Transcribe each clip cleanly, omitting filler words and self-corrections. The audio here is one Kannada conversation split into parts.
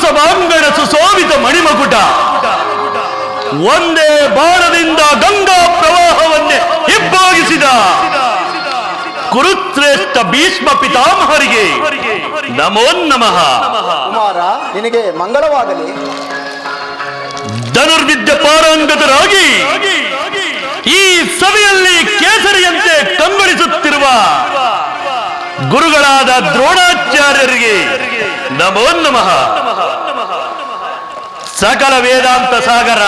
ಸಭಾಂಗಣ ಸುಶೋಭಿತ ಮಣಿಮಕುಟ ಒಂದೇ ಬಾಣದಿಂದ ಗಂಗಾ ಪ್ರವಾಹವನ್ನೇ ಹಿಬ್ಬಾಗಿಸಿದ ಕುರುಶ್ರೇಷ್ಠ ಭೀಷ್ಮ ಪಿತಾಮಹರಿಗೆ ನಮೋ ನಮಃ. ಕುಮಾರ, ನಿನಗೆ ಮಂಗಳವಾಗಲಿ. ಧನುರ್ವಿದ್ಯೆ ಪಾರಂಗತರಾಗಿ ಈ ಸಭೆಯಲ್ಲಿ ಕೇಸರಿಯಂತೆ ಕಂಗೊಳಿಸುತ್ತಿರುವ ಗುರುಗಳಾದ ದ್ರೋಣಾಚಾರ್ಯರಿಗೆ ನಮೋ ನಮಃ. ಸಕಲ ವೇದಾಂತ ಸಾಗರ,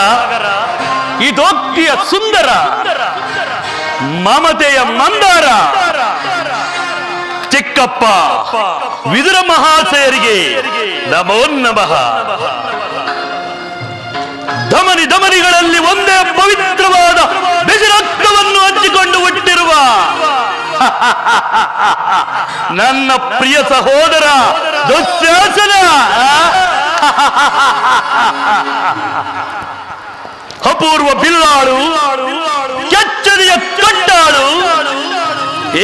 ಇದೋಕ್ತಿಯ ಸುಂದರ, ಮಮತೆಯ ಮಂದಾರ ಚಿಕ್ಕಪ್ಪ ವಿದುರ ಮಹಾಶಯರಿಗೆ ನಮೋ ನಮಃ. ಧಮನಿ ಧಮನಿಗಳಲ್ಲಿ ಒಂದೇ ಪವಿತ್ರವಾದ ಬಿಸಿರಕ್ತವನ್ನು ಹಂಚಿಕೊಂಡು ಹುಟ್ಟಿರುವ ನನ್ನ ಪ್ರಿಯ ಸಹೋದರ ದುಶ್ಯಾಸನ, ಅಪೂರ್ವ ಬಿಲ್ಲಾಳು, ಕೆಚ್ಚರಿಯ ಕಟ್ಟಾಳು,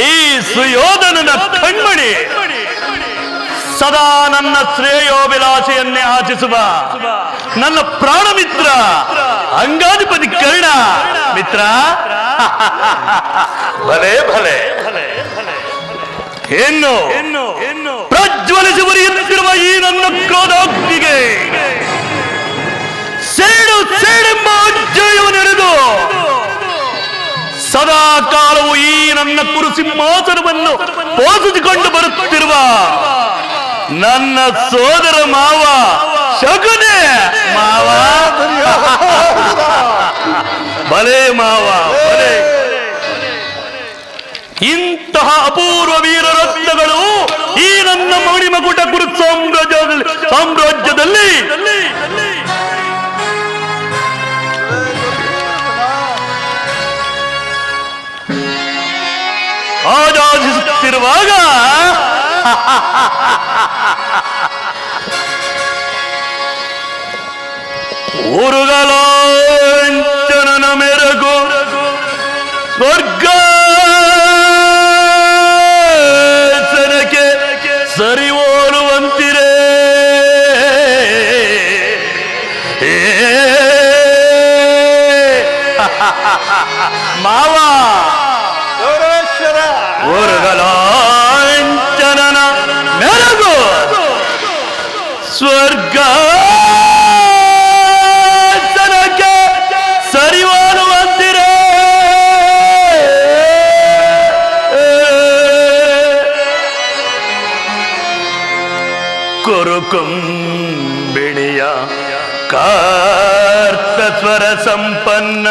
ಈ ಸುಯೋಧನನ ಕಣ್ಮಣಿ, ಸದಾ ನನ್ನ ಶ್ರೇಯೋಭಿಲಾಷೆಯನ್ನೇ ಆಚಿಸುವ ನನ್ನ ಪ್ರಾಣ ಮಿತ್ರ ಅಂಗಾಧಿಪತಿ ಕರ್ಣ ಮಿತ್ರ. ಭಲೆ ಭಲೆ ಏನು ಪ್ರಜ್ವಲಿಸಿ ಉರಿಯುತ್ತಿರುವ ಈ ನನ್ನ ಕ್ರೋಧಾಗ್ನಿಗೆ ಸೇಡು ಸೇಡೆಂಬ ಅಜ್ಜಯವನೆರೆದು ಸದಾ ಕಾಲವು ಈ ನನ್ನ ಕುರುಸಿಂಹಾಸನವನ್ನು ಪೋಷಿಸಿಕೊಂಡು ಬರುತ್ತಿರುವ ನನ್ನ ಸೋದರ ಮಾವ ಶಕುನೆ ಮಾವ. ಭಲೆ ಮಾವ ಭಲೆ. ಇಂತಹ ಅಪೂರ್ವ ವೀರರತ್ನಗಳು ಈ ನನ್ನ ಮಣಿಮಕುಟ ಕುರು ಸಾಮ್ರಾಜ್ಯದಲ್ಲಿ ಆರಾಧಿಸುತ್ತಿರುವಾಗ ಊರುಗಳಂಚನನ ಮೆರಗು ಸ್ವರ್ಗಕ್ಕೆ ಸರಿ ಹೋಲುವಂತಿರೇ ಮಾವ. ಊರುಗಳಂಚನನ ಮೆರಗು ಸ್ವರ್ಗ ಸರಿವಾನುವಂತಿರೇ ಕುರುಕುಂಬಿಣಿಯ ಕಾರ್ತ ಸ್ವರ ಸಂಪನ್ನ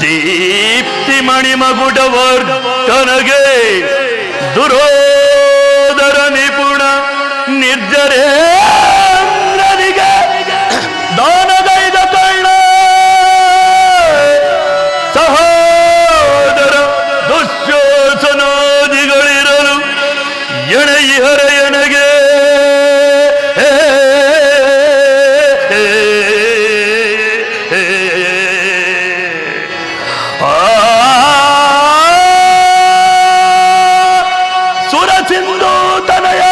ದೀಪ್ತಿ ಮಣಿಮಗುಡವರ್ತನಗೆ ದುರೋದರ ನಿಪುಣ ನಿರ್ಜರೇ ದಾನಗೈದ ಕಳ್ಳ ಸಹೋದರ ದುಶ್ಯೋಸನಾದಿಗಳಿರಲು ಎಣೆಯಿಹರ ಎಣೆಗೆ ಸುರಸಿಂಧು ತನಯ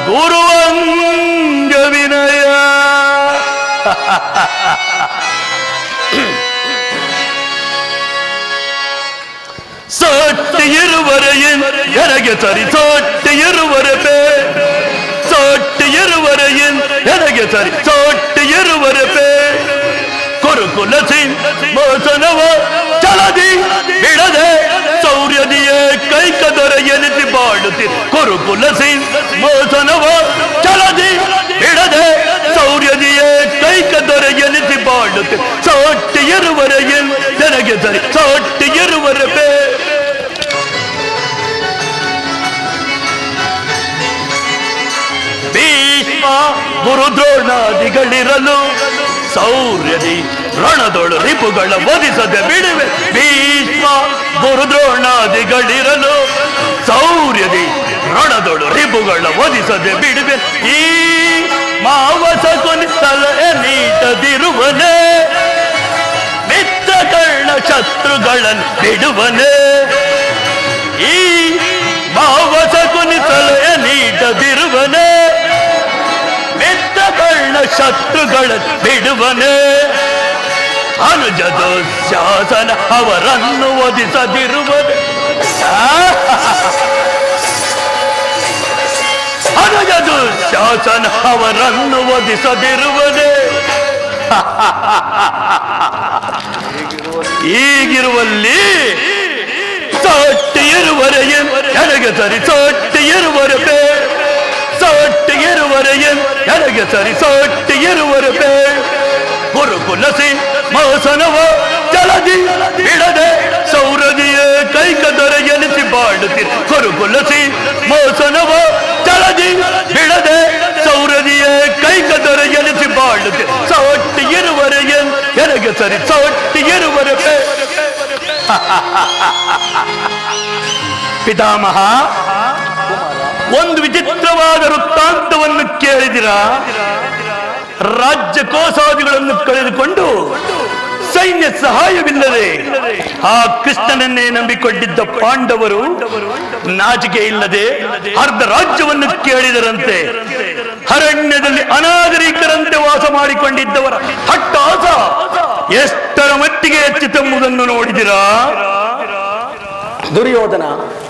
ಗುರುವಂಗ ವಿನಯ. ಸೊಟ್ಟಿ ಇರುವರೆಯನ್ ಎನಗೆ ಸರಿ ಸೊಟ್ಟಿ ಇರುವರೆ ಸೊಟ್ಟಿ ಇರುವರೆಯನ್ ಎನಗೆ ಸರಿ ಸೊಟ್ಟಿ ಇರುವರೆ ಕುರುಕುಲಸಿ ಮೋಸನವ ಚಲದಿ ಬಿಡದೆ ಸೌರ್ಯದಿಯೇ ಕೈಕದೊರೆ ಎನಿಸಿ ಬಾಳುತ್ತೀರಿ. ಕುರುಕುಲಸಿ ಮೋಸನವ ಚಲದಿ ಬಿಡದೆ ಸೌರ್ಯದಿಯೇ ಕೈಕದೊರೆ ಎನಿಸಿ ಬಾಳುತ್ತೀರಿ. ಸೊಟ್ಟಿ ಇರುವರೆ ನನಗೆ ಸರಿ ಸೊಟ್ಟಿ ಇರುವರೆ ಭೀಷ್ಮ ಗುರುದ್ರೋಣಾದಿಗಳಿರಲು ಸೌರ್ಯದಿ ರಣದೊಳು ರಿಪುಗಳ ವಧಿಸದೆ ಬಿಡುವೆ. ಭೀಷ್ಮ ಗುರುದ್ರೋಣಾದಿಗಳಿರಲು ಸೌರ್ಯದಿ ರಣದೊಳು ರಿಪುಗಳ ವಧಿಸದೆ ಬಿಡುವೆ. ಈ ಮಾವಸ ಕೊನಿಸಲ ನೀಟದಿರುವನೆ ಮಿತ್ರ ಕರ್ಣ ಶತ್ರುಗಳನ್ನು ಬಿಡುವನೆ. ಈ ಮಾವಸ ಕೊನಿಸಲ ನೀಟದಿರುವನೆ ಶತ್ರುಗಳ ಬಿಡುವನೆ ಅನುಜದು ಶಾಸನ ಅವರನ್ನು ವಧಿಸದಿರುವನೆ ಅನುಜದು ಶಾಸನ ಅವರನ್ನು ವಧಿಸದಿರುವನೆ ಈಗಿರುವಲ್ಲಿ ಸೊಟ್ಟಿ ಇರುವರೆಗೆ ನನಗೆ ಸರಿ ಸೊಟ್ಟಿ ಇರುವರೆ ಸೊಟ್ಟಿ ಇರುವರೆಗೆ ನನಗೆ ಸರಿ ಸೊಟ್ಟಿ ಇರುವರೆ ಗುರುಕುಲಸಿ ಮೋಸನವ ಜಲದಿ ಬಿಡದೆ ಸೌರದಿಯ ಕೈಕದರ ಎನಿಸಿ ಬಾಡುತ್ತಿ ಗುರುಕುಲಸಿ ಮೋಸನವ ಜಲದಿ ಬಿಡದೆ ಸೌರದಿಯ ಕೈಕದರ ಎನಿಸಿ ಬಾಡುತ್ತಿ ಸೊಟ್ಟಿ ಇರುವರೆಗೆ ನನಗೆ ಸರಿ ಸೊಟ್ಟಿ ಇರುವರೆ ಪಿತಾಮಹ ಒಂದು ವಿಚಿತ್ರವಾದ ವೃತ್ತಾಂತವನ್ನು ಕೇಳಿದಿರಾ? ರಾಜ್ಯ ಕೋಸಾದಿಗಳನ್ನು ಕಳೆದುಕೊಂಡು ಸೈನ್ಯ ಸಹಾಯವಿಲ್ಲದೆ ಆ ಕೃಷ್ಣನನ್ನೇ ನಂಬಿಕೊಂಡಿದ್ದ ಪಾಂಡವರು ನಾಚಿಕೆ ಇಲ್ಲದೆ ಅರ್ಧ ರಾಜ್ಯವನ್ನು ಕೇಳಿದರಂತೆ. ಅರಣ್ಯದಲ್ಲಿ ಅನಾಗರಿಕರಂತೆ ವಾಸ ಮಾಡಿಕೊಂಡಿದ್ದವರ ಹಟ್ಟಾಸ ಎಷ್ಟರ ಮಟ್ಟಿಗೆ ಹೆಚ್ಚಿತೆಂಬುದನ್ನು ನೋಡಿದಿರಾ? ದುರ್ಯೋಧನ,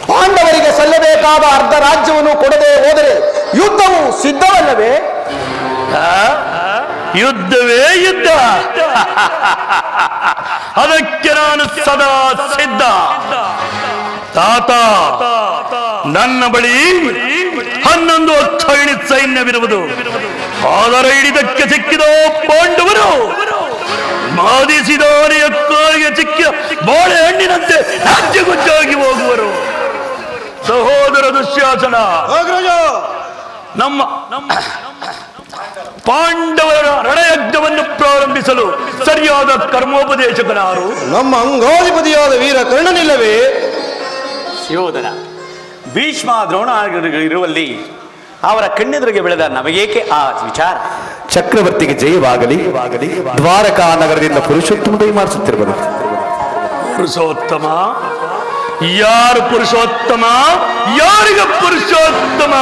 ಪಾಂಡವರಿಗೆ ಸಲ್ಲಬೇಕಾದ ಅರ್ಧ ರಾಜ್ಯವನ್ನು ಕೊಡದೆ ಹೋದರೆ ಯುದ್ಧವು ಸಿದ್ಧವಲ್ಲವೇ? ಯುದ್ಧವೇ ಯುದ್ಧ, ಅದಕ್ಕೆ ನಾನು ಸದಾ ಸಿದ್ಧ. ತಾತ, ನನ್ನ ಬಳಿ 11 ಅಕ್ಷೌಹಿಣಿ ಸೈನ್ಯವಿರುವುದು. ಅದರ ಹಿಡಿದಕ್ಕೆ ಸಿಕ್ಕಿದ ಪಾಂಡವರು ಮಾದಿಸಿದವನೆಯ ಕಾಲಿಗೆ ಸಿಕ್ಕಿದ ಬಾಳೆಹಣ್ಣಿನಂತೆ ರಾಜ್ಯಗುಜ್ಜಾಗಿ ಹೋಗುವರು. ಸಹೋದರ ದುಶ್ಯಾಸನ, ನಮ್ಮ ಪಾಂಡವರ ರಣಯಜ್ಞವನ್ನು ಪ್ರಾರಂಭಿಸಲು ಸರಿಯಾದ ಕರ್ಮೋಪದೇಶಕನಾರು? ನಮ್ಮ ಅಂಗಾಧಿಪತಿಯಾದ ವೀರ ಕರ್ಣನಿಲ್ಲವೇ? ಯೋಧನ ಭೀಷ್ಮ ದ್ರೋಣಾಚಾರ್ಯರಿರುವಲ್ಲಿ ಅವರ ಕಣ್ಣೆದುರಿಗೆ ಬೆಳೆದ ನಮಗೇಕೆ ಆ ವಿಚಾರ? ಚಕ್ರವರ್ತಿಗೆ ಜಯವಾಗಲಿ. ದ್ವಾರಕಾ ನಗರದಿಂದ ಪುರುಷೋತ್ತಮ ದಯ ಮಾಡಿಸುತ್ತಿರುವರು. ಪುರುಷೋತ್ತಮ? ಯಾರು ಪುರುಷೋತ್ತಮ? ಯಾರಿಗೆ ಪುರುಷೋತ್ತಮ?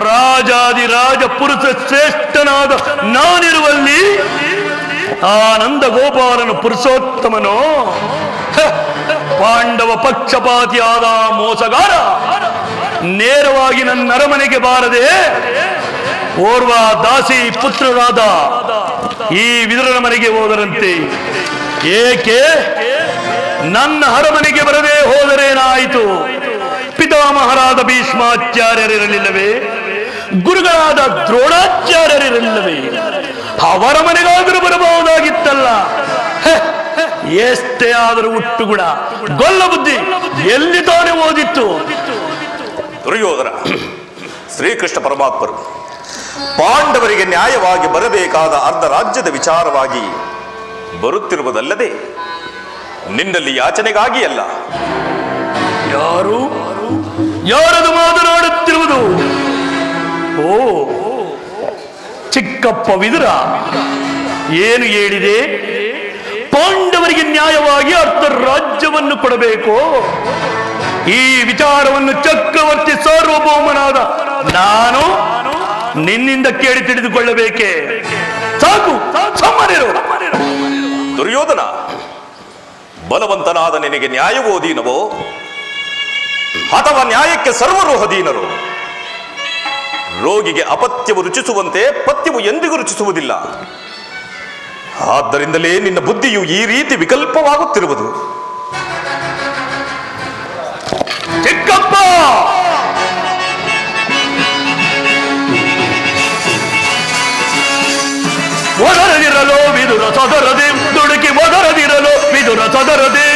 ರಾಜಾದಿರಾಜ ಪುರುಷ ಶ್ರೇಷ್ಠನಾದ ನಾನಿರುವಲ್ಲಿ ಆನಂದ ಗೋಪಾಲನು ಪುರುಷೋತ್ತಮನೋ? ಪಾಂಡವ ಪಕ್ಷಪಾತಿಯಾದ ಮೋಸಗಾರ ನೇರವಾಗಿ ನನ್ನ ಅರಮನೆಗೆ ಬಾರದೆ ಓರ್ವ ದಾಸಿ ಪುತ್ರರಾದ ಈ ವಿದುರನ ಮನೆಗೆ ಹೋದರಂತೆ. ಏಕೆ ನನ್ನ ಅರಮನೆಗೆ ಬರದೆ ಹೋದರೇನಾಯಿತು? ಪಿತಾಮಹರಾದ ಭೀಷ್ಮಾಚಾರ್ಯರಿರಲಿಲ್ಲವೇ? ಗುರುಗಳಾದ ದ್ರೋಣಾಚಾರ್ಯರಿರಲಿಲ್ಲವೇ? ಅವರ ಮನೆಗಾದರೂ ಬರಬಹುದಾಗಿತ್ತಲ್ಲ. ಎಷ್ಟೇ ಆದರೂ ಹುಟ್ಟುಗುಣ ಗೊಲ್ಲ ಬುದ್ಧಿ ಎಲ್ಲಿ ತಾನೇ ಓದಿತ್ತು? ದುರ್ಯೋಧನ, ಶ್ರೀಕೃಷ್ಣ ಪರಮಾತ್ಮರು ಪಾಂಡವರಿಗೆ ನ್ಯಾಯವಾಗಿ ಬರಬೇಕಾದ ಅರ್ಧ ರಾಜ್ಯದ ವಿಚಾರವಾಗಿ ಬರುತ್ತಿರುವುದಲ್ಲದೆ ನಿನ್ನಲ್ಲಿ ಯಾಚನೆಗಾಗಿ ಅಲ್ಲ. ಯಾರದು ಮಾತನಾಡುತ್ತಿರುವುದು? ಓ, ಚಿಕ್ಕಪ್ಪ ವಿದುರ ಏನು ಹೇಳಿದೆ? ಪಾಂಡವರಿಗೆ ನ್ಯಾಯವಾಗಿ ಅರ್ಧ ರಾಜ್ಯವನ್ನು ಕೊಡಬೇಕು. ಈ ವಿಚಾರವನ್ನು ಚಕ್ರವರ್ತಿ ಸಾರ್ವಭೌಮನಾದ ನಾನು ನಿನ್ನಿಂದ ಕೇಳಿ ತಿಳಿದುಕೊಳ್ಳಬೇಕೆ? ಸಾಕು, ಸಮ್ಮನಿರು. ದುರ್ಯೋಧನ, ಬಲವಂತನಾದ ನಿನಗೆ ನ್ಯಾಯವೋ ಅಧೀನವೋ ಅಥವಾ ನ್ಯಾಯಕ್ಕೆ ಸರ್ವರು ಅಧೀನರು? ರೋಗಿಗೆ ಅಪತ್ಯವು ರುಚಿಸುವಂತೆ ಪಥ್ಯವು ಎಂದಿಗೂ ರುಚಿಸುವುದಿಲ್ಲ. ಆದ್ದರಿಂದಲೇ ನಿನ್ನ ಬುದ್ಧಿಯು ಈ ರೀತಿ ವಿಕಲ್ಪವಾಗುತ್ತಿರುವುದು. ಚಿಕ್ಕಪ್ಪ, ಒದರದಿರಲು ವಿದುರ ಸದರದೆ ದುಡುಕಿ ಒದರದಿರಲು ವಿದುರ ಸದರದೆ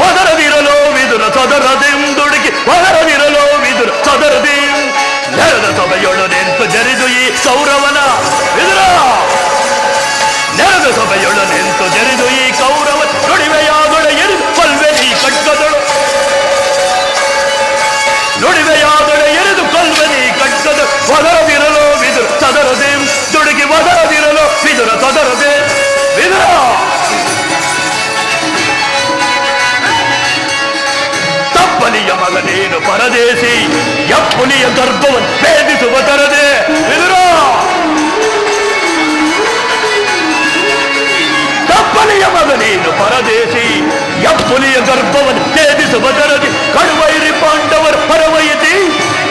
ಒದರದಿರಲು ವಿದುರ ಸದರದೆ ದುಡುಕಿ ಒದರದಿರಲು ವಿದುರ ಸದರದೆ ನೆರೆದ ಸಭೆಯೊಡನೆಂತು ಜರಿದು ಈ ಕೌರವನ ವಿದುರ ನೆರೆದ ಸಭೆಯೊಡನೆಂತು ಜರಿದು ಈ ಕೌರವ ನುಡಿವೆಯಾದೊಳೆ ಎರಿದು ಕೊಲ್ವೆ ನೀ ಕಟ್ಟದಳು ನುಡಿವೆಯಾದೊಳೆ ಎರಿದು ಕೊಲ್ವೆ ನೀ ಕಟ್ಟದ ಒದರದಿರಲು ವಿದುರ ಸದರದೆ ದುಡುಕಿ ಒದರದಿರಲು ವಿದುರ ಸದರದೆ ವಿದುರ ತಪ್ಪಲಿಯ ಮಗನ ನೀನು ಪರದೇಶಿ ಯಪ್ಪುಲಿಯ ಗರ್ಭವನ್ನು ಭೇದಿಸುವ ತರದೆ ವಿದುರ ತಪ್ಪಲಿಯ ಮಗ ನೀನು ಪರದೇಶಿ ಯಪ್ಪುಲಿಯ ಗರ್ಭವನ್ನು ಭೇದಿಸುವ ತರದೆ ಕಡುವೈರಿ ಪಾಂಡವರ ಪರವಯಿತಿ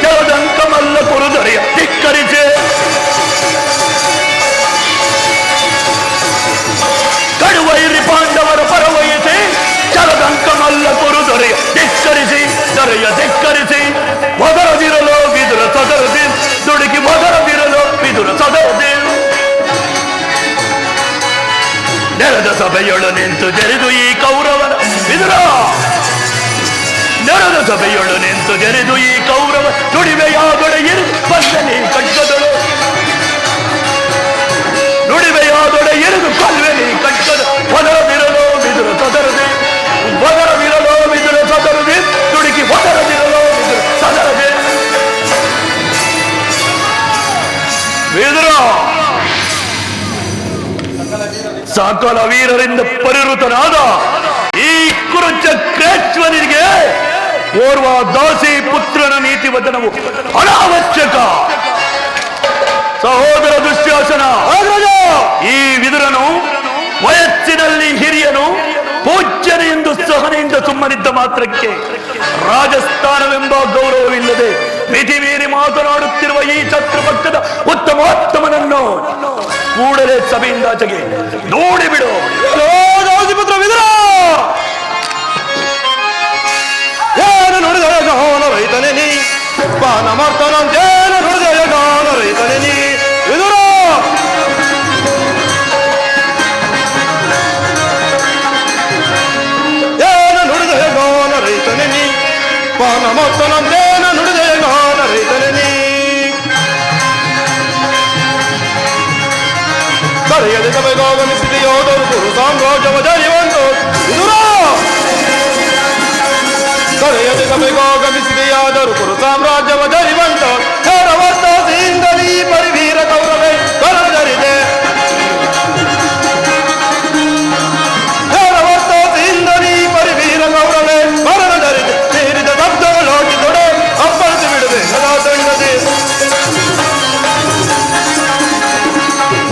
ಜಲದಂಕಮಲ್ಲ ಕುರುದರೆಯ ಧಿಕ್ಕರಿಸೆ ಕಡುವೈರಿ ಪಾಂಡವರ ಪರವಯಿಸಿ ಜಲದಂಕಮಲ್ಲ ಕುರುದರೆಯ ಧಿಕ್ಕರಿಸಿ ದರೆಯ ಧಿಕ್ಕರಿಸಿ ಒದರದಿರಲು ವಿದುರ ಸದರದಿ ದುಡುಕಿ ಒದರದಿರಲು ವಿದುರ ಸದರದಿ ನೆರೆದ ಸಭೆಯೊಳು ನಿಂತು ಜರಿದು ಈ ಕೌರವನ ವಿದುರ ನೆರೆದ ಸಭೆಯೊಳು ನಿಂತು ಜರಿದು ಈ ಕೌರವ ನುಡಿವೆಯಾದೊಡೆ ಇರಿದು ಬಲ್ಲೆನಿ ಕಟ್ಟದಳು ನುಡಿವೆಯಾದೊಡೆ ಇರಿದು ಕಲ್ವೆನಿ ಕಟ್ಟದ ಒದರದಿರಲು ವಿದುರ ಸದರದಿ ಒದರದಿರಲು ವಿದುರ ಸದರದಿ ದುಡುಕಿ ಒದರದಿರಲು ವಿದುರ ಸದರದಿ ವಿದುರ ಸಕಲ ವೀರರಿಂದ ಪರಿವೃತನಾದ ಈ ಕುರುಚಕ್ರೇಶ್ವರನಿಗೆ ಓರ್ವ ದಾಸಿ ಪುತ್ರನ ನೀತಿ ವಚನವು ಅನಾವಶ್ಯಕ. ಸಹೋದರ ದುಶ್ಯಾಸನ, ಈ ವಿದುರನು ವಯಸ್ಸಿನಲ್ಲಿ ಹಿರಿಯನು, ಪೂಜ್ಯನು ಎಂದು ಸಹನೆಯಿಂದ ಸುಮ್ಮನಿದ್ದ ಮಾತ್ರಕ್ಕೆ ರಾಜಸ್ಥಾನವೆಂಬ ಗೌರವವಿಲ್ಲದೆ ಮಿತಿ ಮೀರಿ ಮಾತನಾಡುತ್ತಿರುವ ಈ ಶತ್ರುಪಕ್ಷದ ಉತ್ತಮೋತ್ತಮನನ್ನು ಕೂಡಲೇ ಸಭೆಯಿಂದ ಆಚೆಗೆ ನೋಡಿಬಿಡು. ಪುತ್ರ ವಿದುರ ಏನು ನುಡಿದೆಯ ಗಾನ ರೈತನೇ ನೀ ಪಾನ ಮಾಡ್ತಾನಂತೇನು ನುಡಿದೆಯ ಗಾನ ರೈತನೇ ನೀ ವಿದುರ ಏನು ನುಡಿದೆಯ ಗಾನ ರೈತನೇ ನೀ ಪಾನ ಮಾಡ್ತಾನಂತೇನು ನುಡಿದೆಯ ಗಾನ ರೈತನೇ ನೀ ಕರೆಯದೆ ಸಭೆಗಾಗಮಿಸಿದೆಯೋದರು ಗುರು ಸಾಮ್ರಾಜ್ಯವ ಜರಿವಂತು ವಿದುರ ಕರೆಯದೆ ಸಭೆಗಾಗಮಿಸಿದೆಯಾದರು ಕುರು ಸಾಮ್ರಾಜ್ಯವ ಜರಿವಂತು ಕರವತ್ತಾಸಿಯಿಂದಲೀ ಪರಿವೀರ ಕೌರವೇ ಕರಜರಿದೆ ಕರವತ್ತಾಸಿಯಿಂದಲೀ ಪರಿವೀರ ಕೌರವೇ ಕರಜರಿದೆ ಸೇರಿದ ಶಬ್ದಗಳೋಗಿ ತೊಡೆ ಅಪ್ಪಳಿಸಿ ಬಿಡುವೆ ಸದಾ ದಂಡದೆ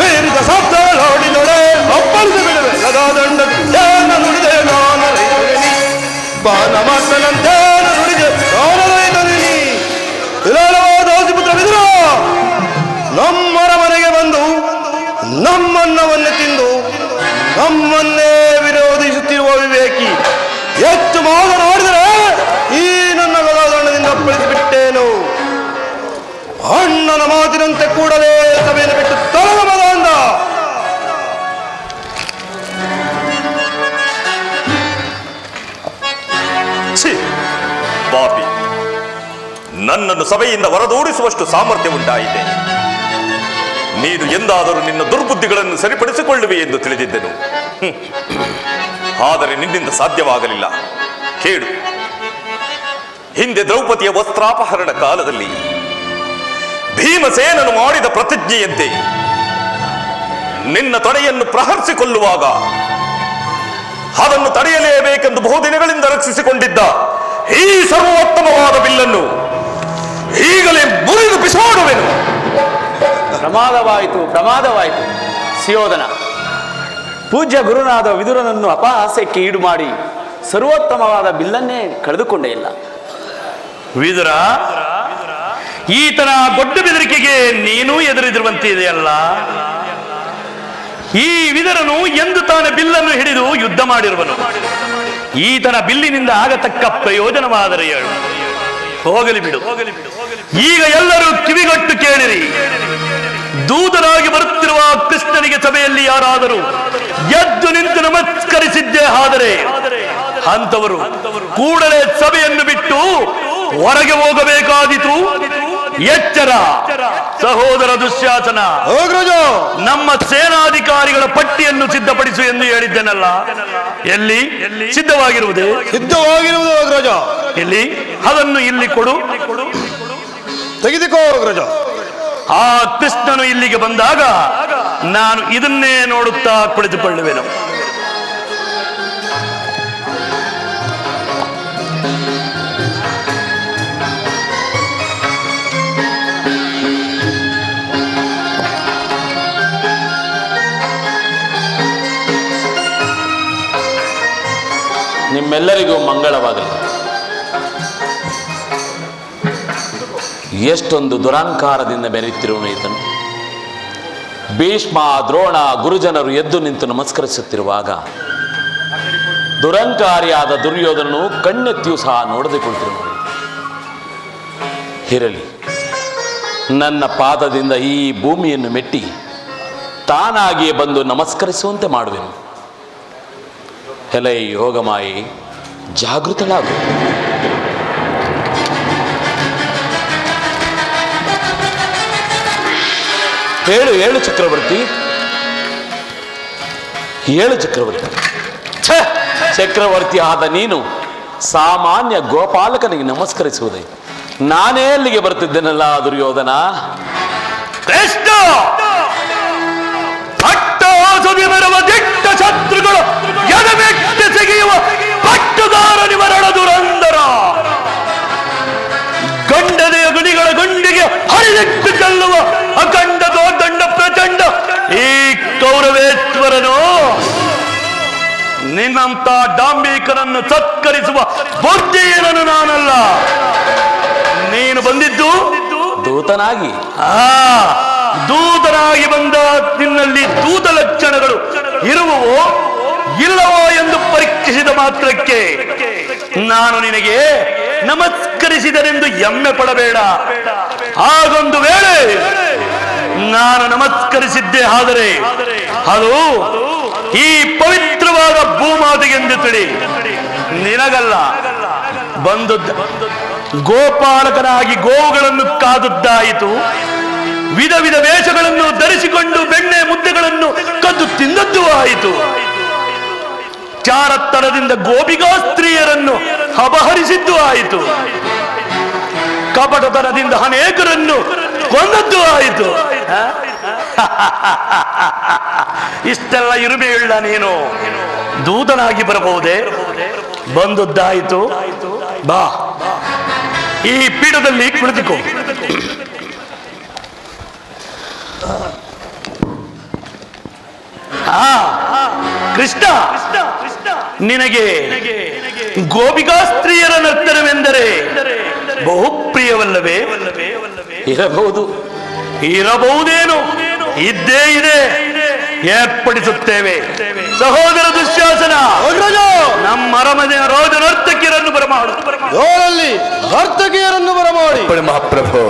ಸೇರಿದ ಶಬ್ದಗಳೋಡಿದೊಡೆ ಅಪ್ಪಳಿಸಿ ಬಿಡುವೆ ಸದಾ ದಂಡದೆ ಏನ ನುಡಿದೆ ಗಾನ ರೈತನಿ ಬಾನ ಮಾತನಂತೇನ ನುಡಿದೆ ಗಾನ ರೈತನಿ ದಾಸಿಪುತ್ರ ವಿದುರ ನಮ್ಮರ ಮನೆಗೆ ಬಂದು ನಮ್ಮನ್ನವನ್ನೇ ತಿಂದು ನಮ್ಮನ್ನೇ ವಿರೋಧಿಸುತ್ತಿರುವ ವಿವೇಕಿ ಹೆಚ್ಚು ಮಾತನಾಡಿದರೆ ಈ ನನ್ನ ಗದಾದಂಡದಿಂದ ಅಪ್ಪಳಿಸಿಬಿಟ್ಟೇನು. ಅಣ್ಣನ ಮಾತಿನಂತೆ ಕೂಡಲೇ ಸಭೆಯನ್ನು ಬಿಟ್ಟು ತೊಲಗಬದ ಅಂದ. ಪಾಪಿ, ನನ್ನನ್ನು ಸಭೆಯಿಂದ ಹೊರದೂಡಿಸುವಷ್ಟು ಸಾಮರ್ಥ್ಯ ಉಂಟಾಯಿತೆ. ನೀನು ಎಂದಾದರೂ ನಿನ್ನ ದುರ್ಬುದ್ಧಿಗಳನ್ನು ಸರಿಪಡಿಸಿಕೊಳ್ಳುವೆ ಎಂದು ತಿಳಿದಿದ್ದೆನು. ಆದರೆ ನಿನ್ನಿಂದ ಸಾಧ್ಯವಾಗಲಿಲ್ಲ. ಕೇಳು, ಹಿಂದೆ ದ್ರೌಪದಿಯ ವಸ್ತ್ರಾಪಹರಣ ಕಾಲದಲ್ಲಿ ಭೀಮಸೇನನು ಮಾಡಿದ ಪ್ರತಿಜ್ಞೆಯಂತೆ ನಿನ್ನ ತೊಡೆಯನ್ನು ಪ್ರಹರಿಸಿಕೊಳ್ಳುವಾಗ ಅದನ್ನು ತಡೆಯಲೇಬೇಕೆಂದು ಬಹುದಿನಗಳಿಂದ ರಕ್ಷಿಸಿಕೊಂಡಿದ್ದ ಈ ಸರ್ವೋತ್ತಮವಾದ ಬಿಲ್ಲನ್ನು ಈಗಲೇ ಮುರಿದು ಬಿಸಾಡುವೆನು. ಪ್ರಮಾದವಾಯಿತು ಸುಯೋಧನ. ಪೂಜ್ಯ ಗುರುನಾದ ವಿದುರನನ್ನು ಅಪಹಾಸ್ಯಕ್ಕೆ ಈಡು ಮಾಡಿ ಸರ್ವೋತ್ತಮವಾದ ಬಿಲ್ಲನ್ನೇ ಕಳೆದುಕೊಂಡೇ ಇಲ್ಲ. ವಿದುರ, ಈತನ ದೊಡ್ಡ ಬೆದರಿಕೆಗೆ ನೀನು ಎದುರಿದಿರುವಂತಿದೆಯಲ್ಲ. ಈ ವಿದುರನು ಎಂದು ತಾನು ಬಿಲ್ಲನ್ನು ಹಿಡಿದು ಯುದ್ಧ ಮಾಡಿರುವನು. ಈತನ ಬಿಲ್ಲಿನಿಂದ ಆಗತಕ್ಕ ಪ್ರಯೋಜನವಾದರೆ ಹೇಳು. ಹೋಗಲಿ ಬಿಡು. ಈಗ ಎಲ್ಲರೂ ಕಿವಿಗೊಟ್ಟು ಕೇಳಿರಿ. ದೂತರಾಗಿ ಬರುತ್ತಿರುವ ಕೃಷ್ಣನಿಗೆ ಸಭೆಯಲ್ಲಿ ಯಾರಾದರೂ ಎದ್ದು ನಿಂತು ನಮಸ್ಕರಿಸಿದ್ದೇ ಆದರೆ ಅಂತವರು ಕೂಡಲೇ ಸಭೆಯನ್ನು ಬಿಟ್ಟು ಹೊರಗೆ ಹೋಗಬೇಕಾದೀತು. ಎಚ್ಚರ ಸಹೋದರ ದುಶ್ಯಾಸನ, ನಮ್ಮ ಸೇನಾಧಿಕಾರಿಗಳ ಪಟ್ಟಿಯನ್ನು ಸಿದ್ಧಪಡಿಸು ಎಂದು ಹೇಳಿದ್ದೇನಲ್ಲ, ಎಲ್ಲಿ ಸಿದ್ಧವಾಗಿರುವುದೇ? ಸಿದ್ಧವಾಗಿರುವುದು ಅಗ್ರಜ. ಎಲ್ಲಿ? ಅದನ್ನು ಇಲ್ಲಿ ಕೊಡು. ತೆಗೆದುಕೋ ಅಗ್ರಜ. ಆ ಕೃಷ್ಣನು ಇಲ್ಲಿಗೆ ಬಂದಾಗ ನಾನು ಇದನ್ನೇ ನೋಡುತ್ತಾ ಕುಳಿತುಕೊಳ್ಳುವೆನು. ನಿಮ್ಮೆಲ್ಲರಿಗೂ ಮಂಗಳವಾಗಲಿ. ಎಷ್ಟೊಂದು ದುರಾಂಕಾರದಿಂದ ಬೆರೆಯುತ್ತಿರುವನು ಈತನು. ಭೀಷ್ಮ, ದ್ರೋಣ, ಗುರುಜನರು ಎದ್ದು ನಿಂತು ನಮಸ್ಕರಿಸುತ್ತಿರುವಾಗ ದುರಂಕಾರಿಯಾದ ದುರ್ಯೋಧನನು ಕಣ್ಣೆತ್ತಿಯೂ ಸಹ ನೋಡದೆ ಕುಳಿತಿರುವನು. ಇರಲಿ, ನನ್ನ ಪಾದದಿಂದ ಈ ಭೂಮಿಯನ್ನು ಮೆಟ್ಟಿ ತಾನಾಗಿಯೇ ಬಂದು ನಮಸ್ಕರಿಸುವಂತೆ ಮಾಡುವೆನು. ಎಲೈ ಯೋಗಮಾಯಿ, ಜಾಗೃತಳಾಗು. ಹೇಳು ಹೇಳು ಚಕ್ರವರ್ತಿ, ಹೇಳು ಚಕ್ರವರ್ತಿ. ಚಕ್ರವರ್ತಿ ಆದ ನೀನು ಸಾಮಾನ್ಯ ಗೋಪಾಲಕನಿಗೆ ನಮಸ್ಕರಿಸುವುದೇ? ನಾನೇ ಅಲ್ಲಿಗೆ ಬರ್ತಿದ್ದೇನಲ್ಲ ದುರ್ಯೋಧನ. ಕೃಷ್ಣ, ಅಟ್ಟಹಾಸದಿ ಬರುವ ದಿಟ್ಟ ಶತ್ರುಗಳು ಎದೆಮೆಟ್ಟಿ ಸಿಗಿಯುವ ಪಟ್ಟುದಾರ ನಿವರಣ ದುರಂದರ ಗಂಡನೆಯ ಗುಣಿಗಳ ಗುಂಡಿಗೆ ಹರಿದಿಟ್ಟು ಚೆಲ್ಲುವ ಅಖಂಡ ದೋದಂಡ ಪ್ರಚಂಡ ಈ ಕೌರವೇಶ್ವರನು ನಿನ್ನಂತ ಡಾಂಬಿಕನನ್ನು ಸತ್ಕರಿಸುವ ಬುದ್ಧಿಯೇನನು ನಾನಲ್ಲ. ನೀನು ಬಂದಿದ್ದು ದೂತನಾಗಿ. ದೂತನಾಗಿ ಬಂದ ನಿನ್ನಲ್ಲಿ ದೂತ ಲಕ್ಷಣಗಳು ಇರುವವೋ ಇಲ್ಲವೋ ಎಂದು ಪರೀಕ್ಷಿಸಿದ ಮಾತ್ರಕ್ಕೆ ನಾನು ನಿನಗೆ ನಮಸ್ಕರಿಸಿದನೆಂದು ಹೆಮ್ಮೆ ಪಡಬೇಡ. ಹಾಗೊಂದು ವೇಳೆ ನಾನು ನಮಸ್ಕರಿಸಿದ್ದೆ ಆದರೆ ಅದು ಈ ಪವಿತ್ರವಾದ ಭೂಮಾತೆಗೆಂದು ತಿಳಿ, ನಿನಗಲ್ಲ. ಬಂದದ್ದು ಗೋಪಾಲಕನಾಗಿ ಗೋವುಗಳನ್ನು ಕಾದುದ್ದಾಯಿತು, ವಿಧ ವಿಧ ವೇಷಗಳನ್ನು ಧರಿಸಿಕೊಂಡು ಬೆಣ್ಣೆ ಮುದ್ದೆಗಳನ್ನು ಕದ್ದು ತಿಂದದ್ದು ಆಯಿತು, ಚಾರತ್ತರದಿಂದ ಗೋಪಿಕಾ ಸ್ತ್ರೀಯರನ್ನು ಅಪಹರಿಸಿದ್ದು ಆಯಿತು, ಕಪಟತನದಿಂದ ಅನೇಕರನ್ನು ಕೊಂದದ್ದು ಆಯಿತು. ಇಷ್ಟೆಲ್ಲ ಇರುವೆಯುಳ್ಳ ನೀನು ದೂತನಾಗಿ ಬರಬಹುದೇ? ಬಂದದ್ದಾಯಿತು, ಬಾ ಈ ಪೀಠದಲ್ಲಿ ಕುಳಿತುಕೋ. ಕೃಷ್ಣ, ನಿನಗೆ ಗೋಪಿಕಾ ಸ್ತ್ರೀಯರ ನರ್ತನವೆಂದರೆ ಬಹುಪ್ರಿಯವಲ್ಲವೇ? ಇರಬಹುದು, ಇರಬಹುದೇನು? ಇದ್ದೇ ಇದೆ, ಏರ್ಪಡಿಸುತ್ತೇವೆ. ಸಹೋದರ ದುಶ್ಯಾಸನ, ನಮ್ಮ ಅರಮನೆಯ ರೋಜ ನರ್ತಕಿಯರನ್ನು ಬರಮಾಡು. ಯೋರಲ್ಲಿ ನರ್ತಕಿಯರನ್ನು ಬರಮಾಡಿ. ಮಹಾಪ್ರಭು,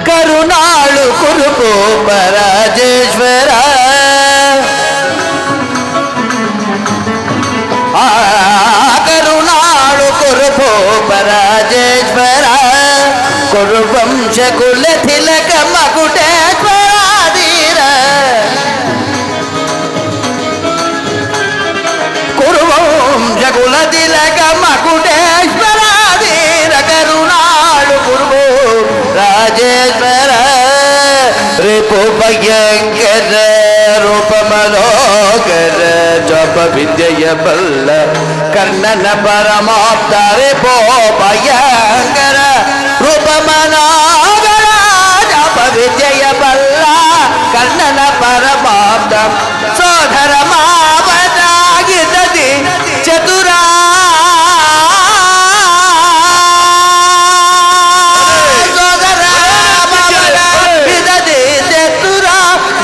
ಕರುಣಾಳು ಕುರುಕೋಪ ರಾಜೇಶ್ವರ, ಕರುಣಾಳು ಕುರುಕೋಪ ರಾಜೇಶ್ವರ, ಕುರುವಂಶ ಕುಲ ತಿಲಕ ಮಕುಟೇಶ್ವರಾಧೀರ, ಕುರುವಂಶ ಕುಲ ತಿಲಕ ಮಕುಟೇಶ್ವರಾಧೀರ, ಕರುಣಾಳು ಕುರುಭೋ ರಾಜೇಶ್ವರ, ರಿಪು ಭಯಂಕರ ರೂಪ ಮನೋಕರ, ಜಪ ವಿದ್ಯೆಯ ಬಲ್ಲ ಕರ್ಣನ ಪರಮಾಪ್ತ, ರಿಪೋ ಭಯಂಕರ ರೂಪ ಮನೋಕರ, ಜಪ ವಿದ್ಯೆಯ ಬಲ್ಲ ಕರ್ಣನ ಪರಮಾಪ್ತ, ಸೋದರ ಮಾವನಾಗಿದ್ದದಿ ಚತುರ,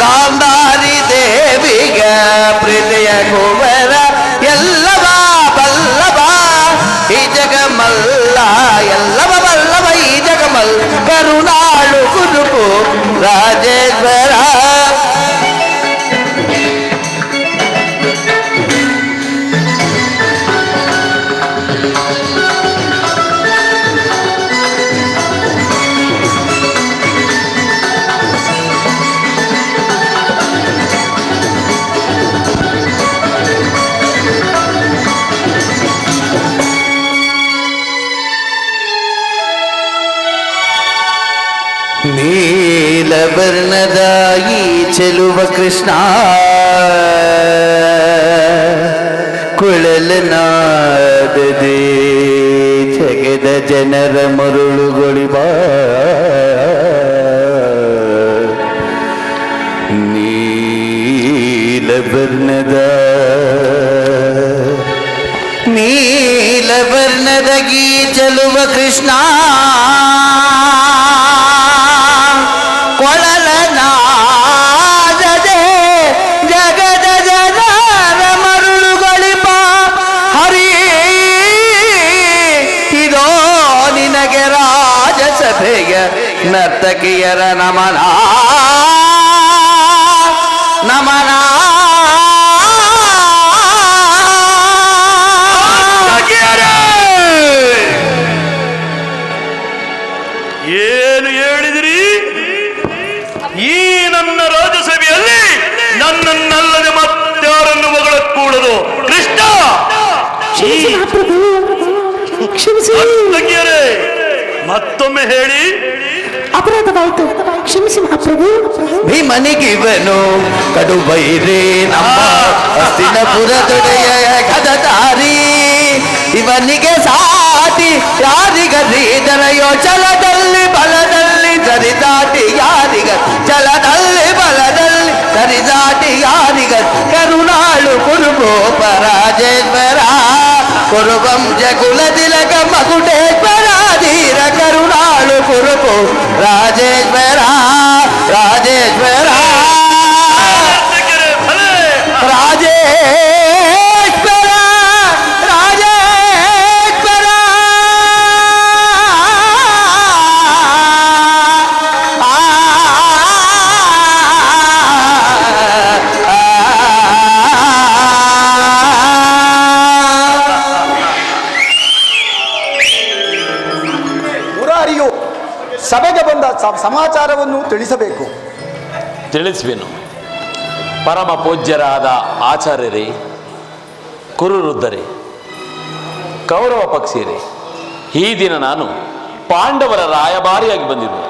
ಗಾಂಧಾರಿ ದೇವಿಗ ಪ್ರೀತಿಯ ಕುವರ, ಎಲ್ಲವ ಬಲ್ಲವ ಈ ಜಗಮಲ್ಲ, ಎಲ್ಲವ ಬಲ್ಲವ ಈ ಜಗಮಲ್, ಕರುಣಾಳು ಕುರುಪು ರಾಜೇಶ್ವರ. ನೀಲವರ್ಣದ ಈ ಚೆಲುವ ಕೃಷ್ಣ, ಕುಳಲನಾದದೆ ಜಗದ ಜನರ ಮರುಳುಗೊಳಿಬ, ನೀಲವರ್ಣದ ವರ್ಣದ ಗೀ ಚೆಲುವ ಕೃಷ್ಣ ಕೊಳಲ ನಾದದೆ ಜಗದ ಜನರ ಮರುಳುಗಳಿಪ ಹರಿ ಇದೋ ನಿನಗೆ ರಾಜಸಭೆಯ ನರ್ತಕಿಯರ ನಮನ ನಮನ ಏನು ಹೇಳಿದಿರಿ? ಈ ನನ್ನ ರಾಜಸಭೆಯಲ್ಲಿ ನನ್ನನ್ನಲ್ಲದೆ ಮತ್ತಾರನ್ನು ಮಗಳಕ್ಕೂಡದು. ಕೃಷ್ಣ ತಂಗಿಯರೇ, ಮತ್ತೊಮ್ಮೆ ಹೇಳಿ. ಅಪರಾಧವಾಯಿತು, ಕ್ಷಮಿಸಿ ಮಹಾಪ್ರಭು. ಭೀಮನಿಗಿವನು ಕಡುಬೈರೇ ನಮ್ಮ ಹಸ್ತಿನಪುರದೊಡೆಯ ಗದಧಾರಿ, ಇವನಿಗೆ ಸಾಟಿ ಯಾರಿಗರಿ ದರೆಯೋ ಚಲದಲ್ಲಿ ಬಲದಲ್ಲಿ ಸರಿದಾಟಿ ಯಾರಿಗ ಚಲದಲ್ಲಿ ಬಲದಲ್ಲಿ ಸರಿದಾಟಿ ಯಾರಿಗ ಕರುಣಾಳು ಕುರುಗೋಪ ರಾಜೇಶ್ವರ ಕುರುವಂಶ ಕುಲತಿಲಕ ಮಕುಟೇಶ್ವರ ಧೀರ ಕರುಣಾಳು ಕುರುಗೋ ರಾಜೇಶ್ವರ ರಾಜೇಶ್ವರ ರಾಜೇಶ್ವರ ರಾಜೇಶ್ವರ ಮುರಾರಿಯು ಸಭೆಗೆ ಬಂದ ಸಮಾಚಾರವನ್ನು ತಿಳಿಸಬೇಕು. ತಿಳಿಸುವೆನು. ಪರಮ ಪೂಜ್ಯರಾದ ಆಚಾರ್ಯರೇ, ಕುರುವೃದ್ಧರೇ, ಕೌರವ ಪಕ್ಷಿಯರೇ, ಈ ದಿನ ನಾನು ಪಾಂಡವರ ರಾಯಭಾರಿಯಾಗಿ ಬಂದಿರುವೆ.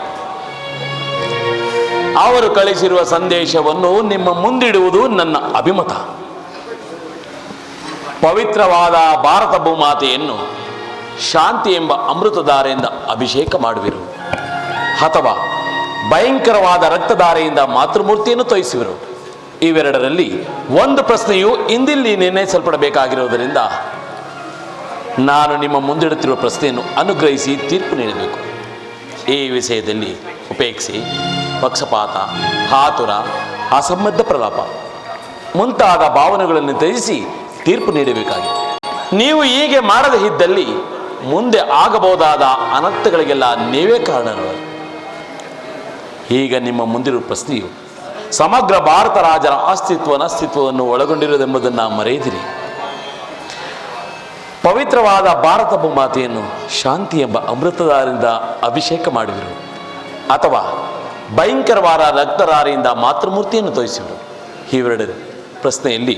ಅವರು ಕಳಿಸಿರುವ ಸಂದೇಶವನ್ನು ನಿಮ್ಮ ಮುಂದಿಡುವುದು ನನ್ನ ಅಭಿಮತ. ಪವಿತ್ರವಾದ ಭಾರತ ಭೂಮಾತೆಯನ್ನು ಶಾಂತಿ ಎಂಬ ಅಮೃತಧಾರೆಯಿಂದ ಅಭಿಷೇಕ ಮಾಡುವಿರು, ಅಥವಾ ಭಯಂಕರವಾದ ರಕ್ತಧಾರೆಯಿಂದ ಮಾತೃಮೂರ್ತಿಯನ್ನು ತೋರಿಸುವಿರು. ಇವೆರಡರಲ್ಲಿ ಒಂದು ಪ್ರಶ್ನೆಯು ಇಂದಿಲ್ಲಿ ನಿರ್ಣಯಿಸಲ್ಪಡಬೇಕಾಗಿರುವುದರಿಂದ ನಾನು ನಿಮ್ಮ ಮುಂದಿಡುತ್ತಿರುವ ಪ್ರಶ್ನೆಯನ್ನು ಅನುಗ್ರಹಿಸಿ ತೀರ್ಪು ನೀಡಬೇಕು. ಈ ವಿಷಯದಲ್ಲಿ ಉಪೇಕ್ಷೆ, ಪಕ್ಷಪಾತ, ಆತುರ, ಅಸಂಬದ್ಧ ಪ್ರಲಾಪ ಮುಂತಾದ ಭಾವನೆಗಳನ್ನು ತ್ಯಜಿಸಿ ತೀರ್ಪು ನೀಡಬೇಕಾಗಿದೆ. ನೀವು ಹೀಗೆ ಮಾಡದೇ ಇದ್ದಲ್ಲಿ ಮುಂದೆ ಆಗಬಹುದಾದ ಅನರ್ಥಗಳಿಗೆಲ್ಲ ನೀವೇ ಕಾರಣರು. ಈಗ ನಿಮ್ಮ ಮುಂದಿರುವ ಪ್ರಶ್ನೆಯು ಸಮಗ್ರ ಭಾರತ ರಾಜರ ಅಸ್ತಿತ್ವವನ್ನು ಒಳಗೊಂಡಿರುವುದೆಂಬುದನ್ನು ಮರೆಯದಿರಿ. ಪವಿತ್ರವಾದ ಭಾರತ ಭೂಮಾತೆಯನ್ನು ಶಾಂತಿ ಎಂಬ ಅಮೃತಧಾರೆಯಿಂದ ಅಭಿಷೇಕ ಮಾಡುವಿರು, ಅಥವಾ ಭಯಂಕರವಾದ ರಕ್ತಧಾರೆಯಿಂದ ಮಾತೃಮೂರ್ತಿಯನ್ನು ತೋರಿಸುವರು. ಇವೆರಡು ಪ್ರಶ್ನೆಯಲ್ಲಿ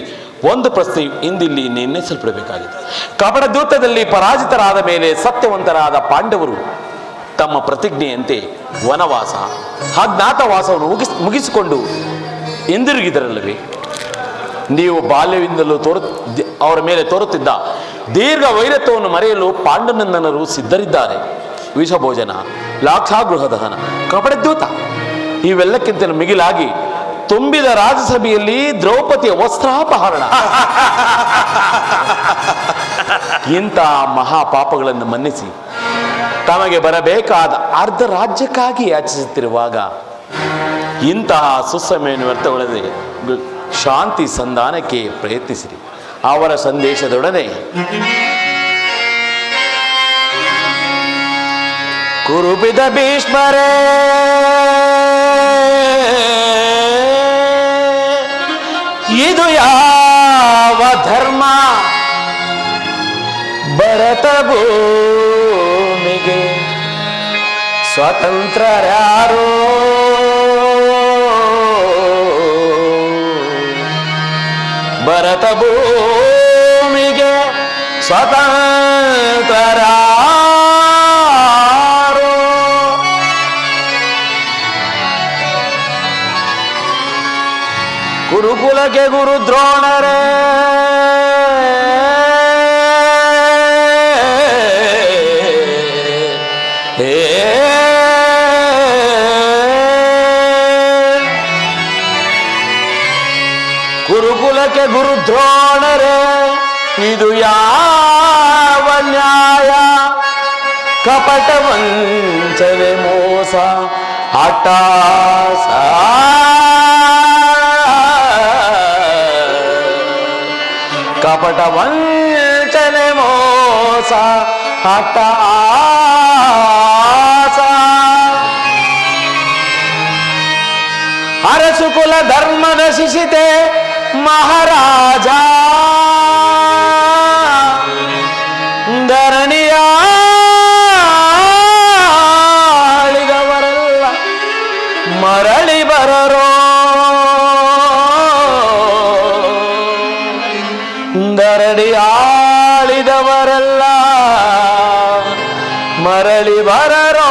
ಒಂದು ಪ್ರಶ್ನೆಯು ಇಂದಿಲ್ಲಿ ನಿರ್ಣಯಿಸಲ್ಪಡಬೇಕಾಗಿದೆ. ಕಪಟದ್ಯೂತದಲ್ಲಿ ಪರಾಜಿತರಾದ ಮೇಲೆ ಸತ್ಯವಂತರಾದ ಪಾಂಡವರು ತಮ್ಮ ಪ್ರತಿಜ್ಞೆಯಂತೆ ವನವಾಸ, ಅಜ್ಞಾತವಾಸವನ್ನು ಮುಗಿಸಿಕೊಂಡು ಹಿಂದಿರುಗಿದರಲ್ಲವೇ? ನೀವು ಬಾಲ್ಯದಿಂದಲೂ ಅವರ ಮೇಲೆ ತೋರುತ್ತಿದ್ದ ದೀರ್ಘ ವೈರತ್ವವನ್ನು ಮರೆಯಲು ಪಾಂಡುನಂದನರು ಸಿದ್ಧರಿದ್ದಾರೆ. ವಿಷಭೋಜನ, ಲಾಕ್ಷಾಗೃಹ ದಹನ, ಕಪಟದ್ಯೂತ ಇವೆಲ್ಲಕ್ಕಿಂತ ಮಿಗಿಲಾಗಿ ತುಂಬಿದ ರಾಜಸಭೆಯಲ್ಲಿ ದ್ರೌಪದಿಯ ವಸ್ತ್ರಾಪಹರಣ, ಇಂತಹ ಮಹಾಪಾಪಗಳನ್ನು ಮನ್ನಿಸಿ ತಮಗೆ ಬರಬೇಕಾದ ಅರ್ಧ ರಾಜ್ಯಕ್ಕಾಗಿ ಯಾಚಿಸುತ್ತಿರುವಾಗ ಇಂತಹ ಸುಸಮಯನ್ನು ವ್ಯರ್ಥಗೊಳ್ಳದೆ ಶಾಂತಿ ಸಂಧಾನಕ್ಕೆ ಪ್ರಯತ್ನಿಸಿರಿ. ಅವರ ಸಂದೇಶದೊಡನೆ ಕುರುಬಿದ ಭೀಷ್ಮರೇ, ಇದು ಯಾವ ಧರ್ಮ? ಭರತ ಭೂಮಿಗೆ ಸ್ವತಂತ್ರರ್ಯಾರೋ? ಭರತ ಭೂಮಿಗೆ ಸ್ವತಂತ್ರರ್ಯಾರೋ? ಗುರುಕುಲಕ್ಕೆ ಗುರು ದ್ರೋಣರೇ, ಗುರುಕುಲಕ್ಕೆ ಗುರು ದ್ರೋಣರೇ, ಇದು ಯಾವ ನ್ಯಾಯ ಕಪಟ ವಂಚನೆ ಮೋಸ ಹಠಾಸ ಕಪಟ ವಂಚನೆ ಮೋಸ ಹಠಾಸ ಅರಸು ಕುಲ ಧರ್ಮದ ಶಿಶಿತೆ ಮಹಾರಾಜ ಧರಣಿಯಾಳಿದವರೆಲ್ಲ ಮರಳಿ ಬರರೋ ಧರಣಿಯಾಳಿದವರೆಲ್ಲ ಮರಳಿ ಬರರೋ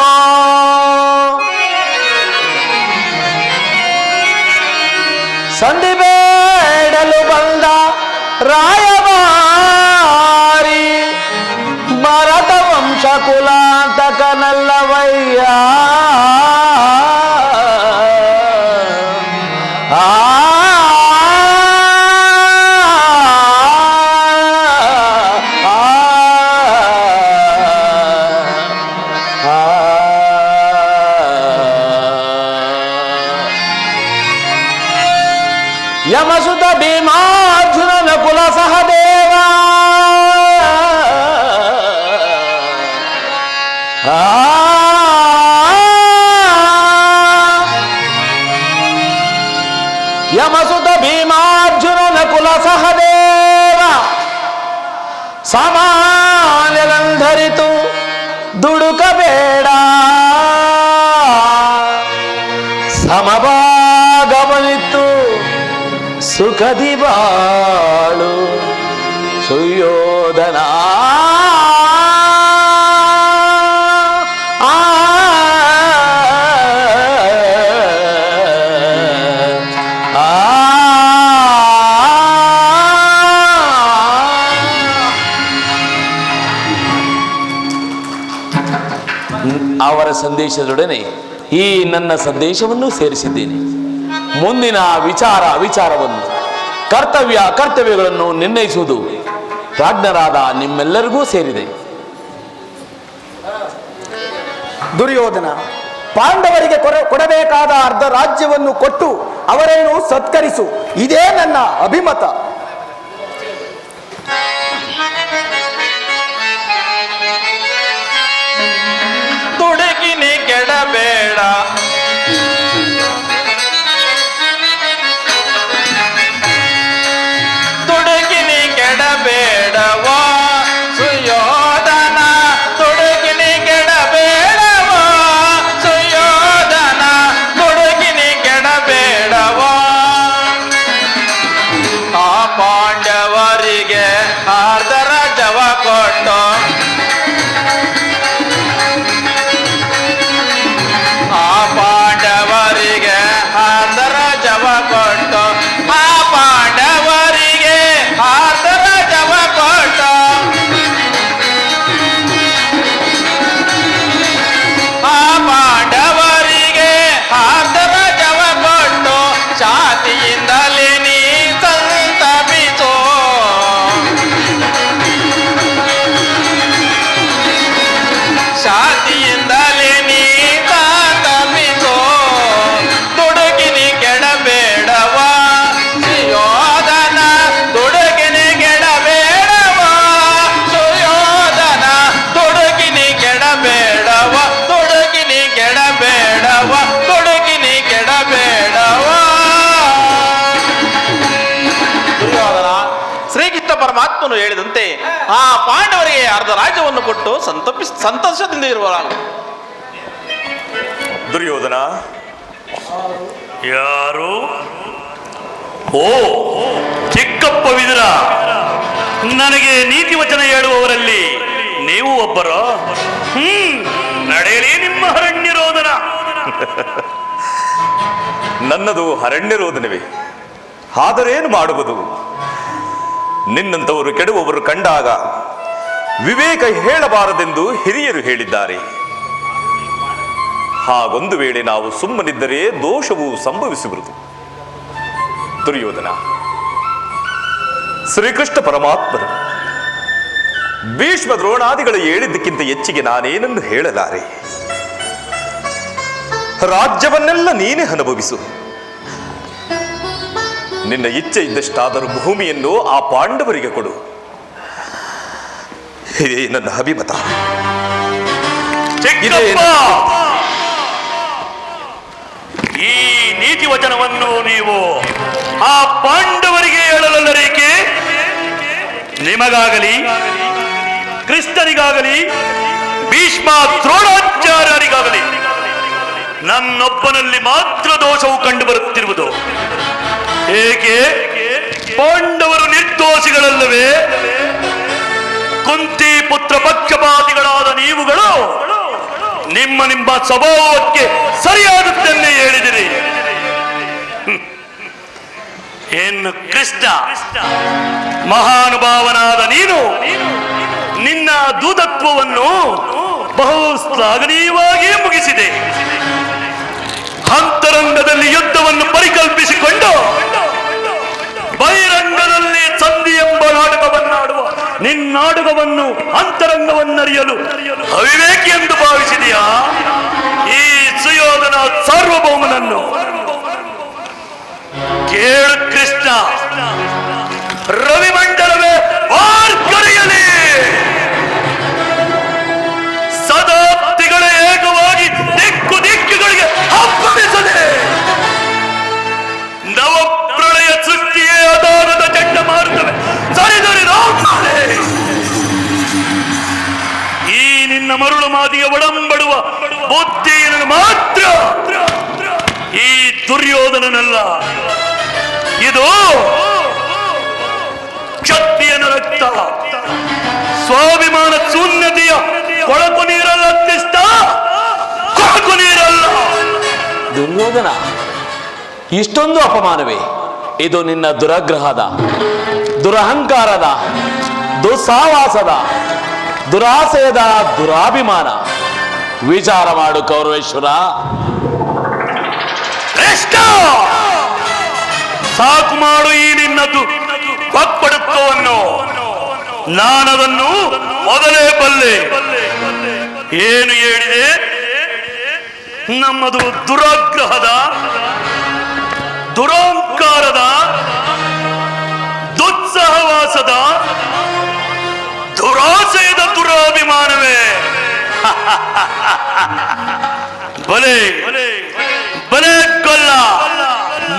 ಸಂಧಿ ಬೇಡಲು ಬಂದ ರಾಯಭಾರಿ ಭರತ ವಂಶ ಕುಲಾಂತಕನಲ್ಲವಯ್ಯ ಯಮಸುತ ಭೀಮಾರ್ಜುನನ ಕುಲ ಸಹದೇವ ಯಮಸುತ ಭೀಮಾರ್ಜುನನ ಕುಲ ಸಹದೇವ ಸಾಮಾನ್ಯಗಂಧರಿತು ದುಡುಕಬೇಡ ಸಮಭಾಗವನಿತ್ತು ಸುಖದಿ ಬಾಳು ಸುಯೋಧನ ಅವರ ಸಂದೇಶದೊಡನೆ ಈ ನನ್ನ ಸಂದೇಶವನ್ನು ಸೇರಿಸಿದ್ದೇನೆ. ಮುಂದಿನ ವಿಚಾರ ಅವಿಚಾರವನ್ನು ಕರ್ತವ್ಯಗಳನ್ನು ನಿರ್ಣಯಿಸುವುದು ಪ್ರಾಜ್ಞರಾದ ನಿಮ್ಮೆಲ್ಲರಿಗೂ ಸೇರಿದೆ. ದುರ್ಯೋಧನ, ಪಾಂಡವರಿಗೆ ಕೊಡಬೇಕಾದ ಅರ್ಧ ರಾಜ್ಯವನ್ನು ಕೊಟ್ಟು ಅವರನ್ನು ಸತ್ಕರಿಸು, ಇದೇ ನನ್ನ ಅಭಿಮತ. ತುಡುಕಿನಿ ಕೆಡಬೇಡ, ತುಡುಕಿನಿ ಕೆಡಬೇಡವೋ ಸುಯೋಧನ, ತುಡುಕಿನಿ ಕೆಡಬೇಡವೋ ಸುಯೋಧನ, ತುಡುಕಿನಿ ಕೆಡಬೇಡವೋ. ಆ ಪಾಂಡವರಿಗೆ ಅರ್ಧ ರಾಜ್ಯವ ಕೊಟ್ಟು, ಆ ಪಾಂಡವರಿಗೆ ಅರ್ಧ ರಾಜ್ಯವ ಕೊಟ್ಟು, ಆ ಪಾಂಡವರಿಗೆ ಅರ್ಧ ರಾಜ್ಯವ ಕೊಟ್ಟು, ಆ ಪಾಂಡವರಿಗೆ ಅರ್ಧ ರಾಜ್ಯವ ಕೊಟ್ಟು, ಶಾಂತಿಯಿಂದಲೇ ನೀ ಸಂತಪಿಸೋ, ಶಾಂತಿಯಿಂದಲೇ ನೀ ಸಂತಪಿಸೋ. ತುಡುಕಿನಿ ಕೆಡಬೇಡವ ಸುಯೋಧನ, ತುಡುಕಿನಿ ಕೆಡಬೇಡವ ಸುಯೋಧನ, ತುಡುಕಿನಿ ಕೆಡಬೇಡವ, ತುಡುಕಿನಿ ಕೆಡಬೇಡವ, ತುಡುಕಿನಿ ಕೆಡಬೇಡವ. ದುರ್ಯೋಧನ, ಶ್ರೀಕೃಷ್ಣ ಪರಮಾತ್ಮನು ಹೇಳಿದಂತೆ ಆ ಪಾಂಡವರಿಗೆ ಅರ್ಧ ರಾಜ್ಯವನ್ನು ಕೊಟ್ಟು ಸಂತೋಷದಿಂದ ಇರುವರಾಗು. ದುರ್ಯೋಧನ, ಯಾರು? ಓ ಚಿಕ್ಕಪ್ಪ ವಿದುರ, ನನಗೆ ನೀತಿ ವಚನ ಹೇಳುವವರಲ್ಲಿ ನೀವು ಒಬ್ಬರ? ನಡೆಯಲಿ ನಿಮ್ಮ ಅರಣ್ಯರೋಧನ. ನನ್ನದು ಅರಣ್ಯರೋಧನವೇ, ಆದರೇನು ಮಾಡುವುದು? ನಿನ್ನಂತವರು ಕೆಡುವವರು ಕಂಡಾಗ ವಿವೇಕ ಹೇಳಬಾರದೆಂದು ಹಿರಿಯರು ಹೇಳಿದ್ದಾರೆ. ಹಾಗೊಂದು ವೇಳೆ ನಾವು ಸುಮ್ಮನಿದ್ದರೆ ದೋಷವು ಸಂಭವಿಸುವುದು. ದುರ್ಯೋಧನ, ಶ್ರೀಕೃಷ್ಣ ಪರಮಾತ್ಮರು ಭೀಷ್ಮ ದ್ರೋಣಾದಿಗಳು ಹೇಳಿದ್ದಕ್ಕಿಂತ ಹೆಚ್ಚಿಗೆ ನಾನೇನನ್ನು ಹೇಳಲಾರೆ. ರಾಜ್ಯವನ್ನೆಲ್ಲ ನೀನೇ ಅನುಭವಿಸು. ನಿನ್ನ ಇಚ್ಛೆ ಇದ್ದಷ್ಟಾದರೂ ಭೂಮಿಯನ್ನು ಆ ಪಾಂಡವರಿಗೆ ಕೊಡು. ಇದೇ ನನ್ನ ಅಭಿಮತ. ಚಿಕ್ಕಪ್ಪ, ಈ ನೀತಿ ವಚನವನ್ನು ನೀವು ಆ ಪಾಂಡವರಿಗೆ ಹೇಳಲಲ್ಲರೇಕೆ? ನಿಮಗಾಗಲಿ, ಕೃಷ್ಣನಿಗಾಗಲಿ, ಭೀಷ್ಮ ದ್ರೋಣಾಚಾರ್ಯರಿಗಾಗಲಿ ನನ್ನೊಬ್ಬನಲ್ಲಿ ಮಾತ್ರ ದೋಷವು ಕಂಡು ಬರುತ್ತಿರುವುದು. ಏಕೆ? ಪಾಂಡವರು ನಿರ್ದೋಷಿಗಳಲ್ಲವೇ? ಕುಂತಿ ಪುತ್ರ ಪಕ್ಷಪಾತಿಗಳಾದ ನೀವುಗಳು ನಿಮ್ಮ ಸ್ವಭಾವಕ್ಕೆ ಸರಿಯಾದದ್ದನ್ನೇ ಹೇಳಿದಿರಿ. ಏನು ಕೃಷ್ಣ, ಮಹಾನುಭಾವನಾದ ನೀನು ನಿನ್ನ ದೂತತ್ವವನ್ನು ಬಹು ಶ್ಲಾಘನೀಯವಾಗಿ ಮುಗಿಸಿದೆ. ಅಂತರಂಗದಲ್ಲಿ ಯುದ್ಧವನ್ನು ಪರಿಕಲ್ಪಿಸಿಕೊಂಡು ಬಹಿರಂಗದಲ್ಲಿ ಸಂಧಿ ಎಂಬ ನಾಟಕವನ್ನಾಡುವ ನಿನ್ನಾಟಕವನ್ನು ಅಂತರಂಗವನ್ನರಿಯಲು ಅವಿವೇಕಿ ಎಂದು ಭಾವಿಸಿದೆಯಾ? ಈ ಸುಯೋಧನ ಸಾರ್ವಭೌಮನನ್ನು ಕೇಳು ಕೃಷ್ಣ. ರವಿಮಂಡಲವೇ ವಾರ್ಕರಿಯಲಿ, ಸದಾಬ್ದಿಗಳ ಏಕವಾಗಿ ದಿಕ್ಕು ದಿಕ್ಕುಗಳಿಗೆ ಹಬ್ಬಳಿಸದೆ ನವಪ್ರಳಯ ಸೃಷ್ಟಿಯೇ ಅದಾರದ ಚಂಡಮಾರುತವೇ ಸರಿದರಿದಾಗಲೇ ಈ ನಿನ್ನ ಮರುಳು ಮಾದಿಗೆ ಒಳಂಬಡುವ ಬುದ್ಧಿಯನ್ನು ಮಾತ್ರ ಈ ದುರ್ಯೋಧನನಲ್ಲ, ಇದು ಕ್ಷತ್ರಿಯನ ರಕ್ತ. ಸ್ವಾಭಿಮಾನ ಶೂನ್ಯತೆಯ ಕೊಳಕು ನೀರಲ್ಲ ಅತ್ಯಷ್ಟ, ಕೊಳಕು ನೀರಲ್ಲ. ದುರ್ಯೋಧನ, ಇಷ್ಟೊಂದು ಅಪಮಾನವೇ? ಇದು ನಿನ್ನ ದುರಗ್ರಹದ, ದುರಹಂಕಾರದ, ದುಸ್ಸಾವಾಸದ, ದುರಾಸೆಯದ ದುರಾಭಿಮಾನ. ವಿಚಾರ ಮಾಡು ಕೌರವೇಶ್ವರ. ಸಾಕು ಮಾಡು ಈ ನಿನ್ನದು ಪಕ್ಪಡುತ್ತವನ್ನು. ನಾನದನ್ನು ಮೊದಲೇ ಬಲ್ಲೆ. ಏನು ಹೇಳಿದೆ? ನಮ್ಮದು ದುರಾಗ್ರಹದ, ದುರಹಂಕಾರದ, ದುಸ್ಸಹವಾಸದ, ದುರಾಸೆಯದ ದುರಾಭಿಮಾನವೇ. ಬಲೆ ಬಲೆ ಕೊಲ್ಲ,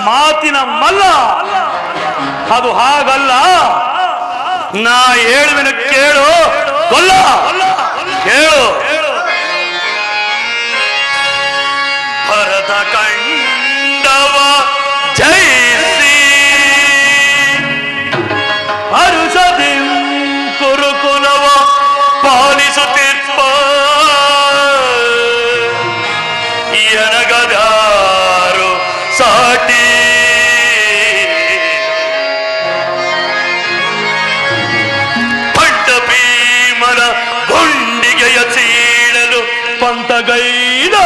ಮಾತಿನ ಮಲ್ಲ. ಅದು ಹಾಗಲ್ಲ. ನಾ ಹೇಳುವೆನ ಕೇಳು ಕೊಲ್ಲ, ಕೇಳು. ಭರತ ಕಂಡವ ಜಯಿಸಿ ಹರುಷದಿ ಕುರುಕುಲವ ಪಾಲಿಸುತ್ತಿರ್ಪ ಎನಗದಾರು ಸಾಟಿ. ಪಂಡ ಭೀಮನ ಗುಂಡಿಗೆಯ ಸೀಳಲು ಪಂತಗೈದ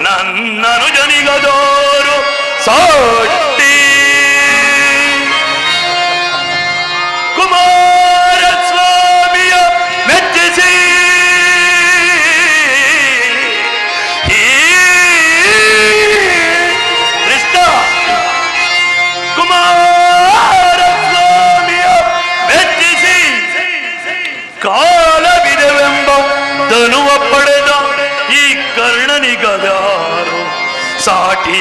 ನನ್ನನು ಜನಿಗದೋರು ಸಾಟಿ. ಕುಮಾರಸ್ವಾಮಿಯ ಮೆಚ್ಚಿಸಿ ಕೃಷ್ಣ, ಕುಮಾರಸ್ವಾಮಿಯ ಮೆಚ್ಚಿಸಿ ಕಾಲವಿದೆವೆಂಬ ತನುವ ಪಡೆದ ಈ ಕರ್ಣನಿಗದಾರು ಸಾಟಿ.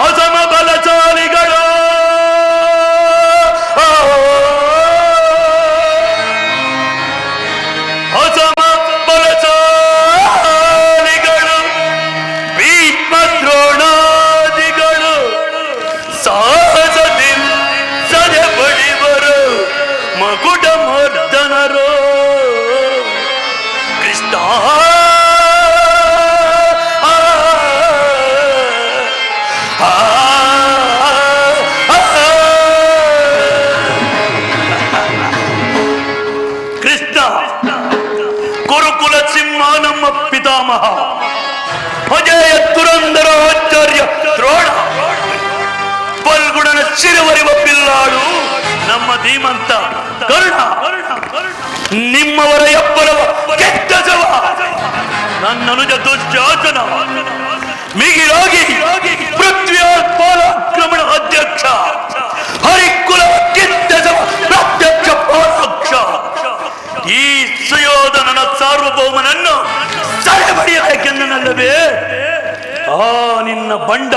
ಅಸಮ ಬಲಶಾಲಿಗಳು ಅಸಮ ಬಲಶಾಲಿಗಳು ಭೀಷ್ಮ ದ್ರೋಣಾದಿಗಳು ಸಾಹಸದಿಂದ ಸದೆ ಬಡಿವರು ಮಗುಡ ಮರ್ದನರು. ಕೃಷ್ಣ ಕೃಷ್ಣ ಕುರುಕುಲ ಸಿಂಹ ನಮ್ಮ ಪಿತಾಮಹ ಅಜಯ ತುರಂದರ ಆಚಾರ್ಯ ದ್ರೋಣ, ಫಲ್ಗುಣನ ಶಿರವರಿವ ಬಿಲ್ಲಾಡು ನಮ್ಮ ಧೀಮಂತ ಕರ್ಣ, ನಿಮ್ಮವರ ಎಬ್ಬರವ ಕೆಟ್ಟಸವ ನನ್ನ ಅನುಜ ದುಶ್ಯಾಸನ, ಮಿಗಿಲಾಗಿ ಪೃಥ್ವಿಯಾತ್ಮಾಕ್ರಮಣ ಅಧ್ಯಕ್ಷ ಹರಿಕುಲ ಕೆಟ್ಟಸವ ಪ್ರತ್ಯಕ್ಷ ಪಾಲಕ್ಷ ಈ ಸುಯೋಧನನ ಸಾರ್ವಭೌಮನನ್ನು ಸೆರೆಬಡಿಯಬೇಕೆಂದನಲ್ಲವೇ ಆ ನಿನ್ನ ಬಂಡ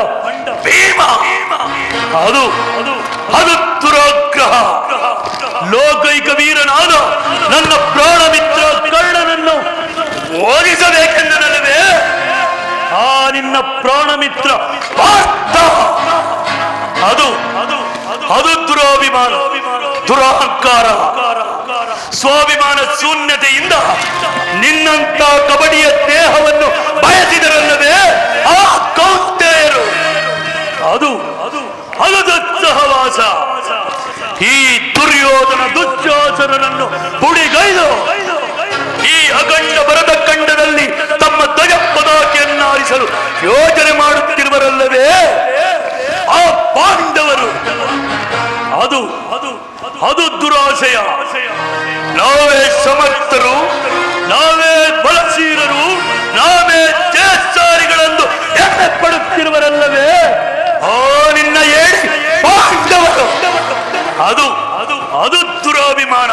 ಭೀಮ, ಅದು ಅದು ದುರಾಗ್ರಹ. ಲೋಕೈಕ ವೀರನಾದ ನನ್ನ ಪ್ರಾಣ ಮಿತ್ರ ಕರ್ಣನನ್ನು ಓದಿಸಬೇಕೆಂದನಲ್ಲವೇ ಆ ನಿನ್ನ ಪ್ರಾಣ ಮಿತ್ರ ಪಾರ್ಥ, ಅದು ಅದು ದುರಾಭಿಮಾನ, ದುರಹಂಕಾರ, ಸ್ವಾಭಿಮಾನ ಶೂನ್ಯತೆಯಿಂದ ನಿನ್ನಂತ ಕಬಡ್ಡಿಯ ದೇಹವನ್ನು ಬಯಸಿದರಲ್ಲವೇ ಆ ಕೌಂತೆಯರು, ಅದು ಅದು ದುಸ್ಸಹವಾಸ. ಈ ದುರ್ಯೋಧನ ದುಶ್ಯಾಸನರನ್ನು ಪುಡಿಗೈದು ಈ ಅಖಂಡ ಭರತ ಖಂಡದಲ್ಲಿ ತಮ್ಮ ಧ್ವಜ ಪತಾಕೆಯನ್ನಾರಿಸಲು ಯೋಚನೆ ಮಾಡುತ್ತಿರುವರಲ್ಲವೇ ಆ ಪಾಂಡವರು, ಅದು ಅದು ದುರಾಶಯ. ನಾವೇ ಸಮರ್ಥರು, ನಾವೇ ಬಲಶೀಲರು, ನಾವೇ ಜಯಶಾಲಿಗಳೆಂದು ಹೆಮ್ಮೆ ಪಡುತ್ತಿರುವರಲ್ಲವೇ ಆ ನಿನ್ನ ಏಳಿ ಪಾಂಡವರು, ಅದು ದುರಾಭಿಮಾನ.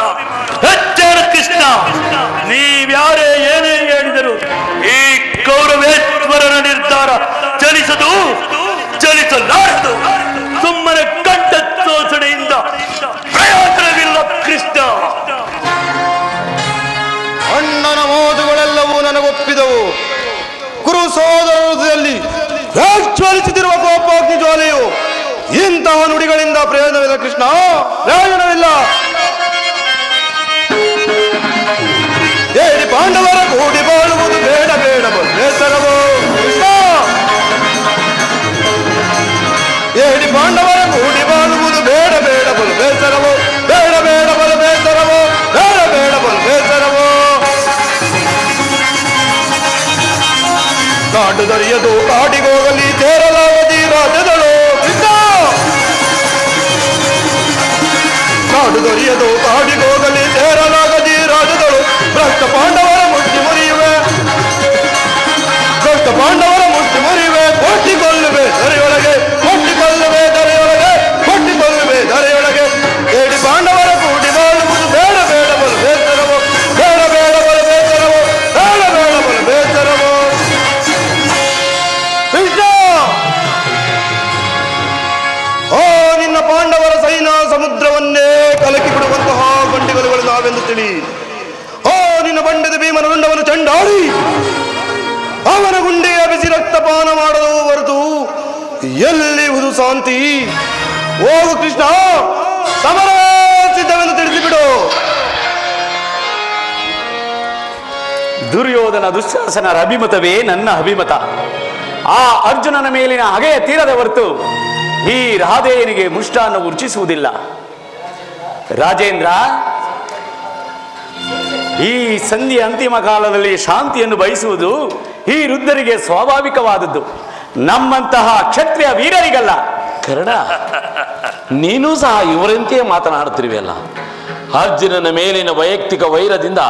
ಹೆಚ್ಚಾರ ಕೃಷ್ಣ, ನೀವ್ಯಾರೇ ಏನೇ ಹೇಳಿದರು ಈ ಕೌರವೇಶ್ವರನ ನಿರ್ಧಾರ ಚಲಿಸಲಾರದು. ಸುಮ್ಮನೆ ಕಂಠ ಶೋಷಣೆಯಿಂದ ಪ್ರಯೋಜನವಿಲ್ಲ ಕೃಷ್ಣ. ಅಣ್ಣನ ಮಾತುಗಳೆಲ್ಲವೂ ನನಗೊಪ್ಪಿದವು. ಕುರು ಸೋದರದಲ್ಲಿ ಜ್ವಲಿಸುತ್ತಿರುವ ಕೋಪಾಗ್ನಿ ಜ್ವಾಲೆಯು ಇಂತಹ ನುಡಿಗಳಿಂದ ಪ್ರಯೋಜನವಿಲ್ಲ ಕೃಷ್ಣ, ಪ್ರಯೋಜನವಿಲ್ಲ. ಹೇಳಿ ಪಾಂಡವರ ಕೂಡಿ ಬಾಳುವುದು ಬೇಡ ಬೇಡ ಬೇಸರವೋ ಕೃಷ್ಣ, ಹೇಳಿ ಪಾಂಡವರ ಕೂಡಿ ಬಾಳುವುದು ಬೇಡ ಬೇಡ ಬೇಸರವೋ, ಬೇಡ ಬೇಡ ಬೇಸರವೋ, ಬೇಡ ಬೇಡ ಬೇಸರವೋ. ಕಾಡು ದರಿಯದು ಕಾಡಿಗೋಗಲಿ ಸೇರಲಾಗದಿ ರಾಜ್ಯದಳು ಕೃಷ್ಣ, ಕಾಡು ದೊರೆಯದು ಕಾಡಿಗೋಗಲಿ ಸೇರಲಾಗದಿ ರಾಜ್ಯದಳು. ಭ್ರಷ್ಟ ಪಾಂಡವರ ಮುಷ್ಟಿ ಮುರಿಯುವೆ, ಭ್ರಷ್ಟ ಪಾಂಡವರ ಮುಷ್ಟಿ ಮುರಿಯುವೆ, ಕೊಟ್ಟಿಕೊಳ್ಳುವೆ ದರೆಯೊಳಗೆ, ಕೊಟ್ಟಿಕೊಳ್ಳುವೆ ದರೆಯೊಳಗೆ, ಕೊಟ್ಟಿಕೊಳ್ಳುವೆ ದರೆಯೊಳಗೆ. ಹೇಳಿ ಪಾಂಡವರ ಕೂಡಿ ಬಾಳುವುದು ಬೇಡ ಬೇಡ ಬೇಸರವೋ, ಬೇಡ ಬೇಡ ಬೇಸರವೋ, ಬೇಡ ಬೇಡ ಬೇಸರವೋ. ಕೃಷ್ಣ, ಆ ನಿನ್ನ ಪಾಂಡವರ ಸೈನ್ಯ ಸಮುದ್ರವನ್ನೇ ಕಲಕಿ ಬಿಡುವಂತಹ ಗಂಡಿಗಳು ನಾವೆಂದು ತಿಳಿ. ಆ ನಿನ್ನ ಬಂಡದ ಭೀಮನ ರುಂಡವನ್ನು ಚಂಡಾಡಿ ಅವನ ಗುಂಡಿಯ ಬಿಸಿ ರಕ್ತಪಾನ ಮಾಡಲು ಹೊರತು ಎಲ್ಲಿವುದು ಶಾಂತಿ. ಹೋಗು ಕೃಷ್ಣ, ಸಮರ ಸಿದ್ಧವೆಂದು ತಿಳಿಸಿಬಿಡು. ದುರ್ಯೋಧನ ದುಶ್ಯಾಸನರ ಅಭಿಮತವೇ ನನ್ನ ಅಭಿಮತ. ಆ ಅರ್ಜುನನ ಮೇಲಿನ ಹಗೆಯ ತೀರದ ಹೊರತು ಈ ರಾಧೇಯನಿಗೆ ಮುಷ್ಟಾನ್ನು ಉರ್ಚಿಸುವುದಿಲ್ಲ. ರಾಜೇಂದ್ರ, ಈ ಸಂಧಿಯ ಅಂತಿಮ ಕಾಲದಲ್ಲಿ ಶಾಂತಿಯನ್ನು ಬಯಸುವುದು ಈ ವೃದ್ಧರಿಗೆ ಸ್ವಾಭಾವಿಕವಾದದ್ದು, ನಮ್ಮಂತಹ ಕ್ಷತ್ರಿಯ ವೀರರಿಗಲ್ಲ. ಕರ್ಣ, ನೀನೂ ಸಹ ಇವರಂತೆಯೇ ಮಾತನಾಡುತ್ತಿರುವೆಯಲ್ಲ. ಅರ್ಜುನನ ಮೇಲಿನ ವೈಯಕ್ತಿಕ ವೈರದಿಂದ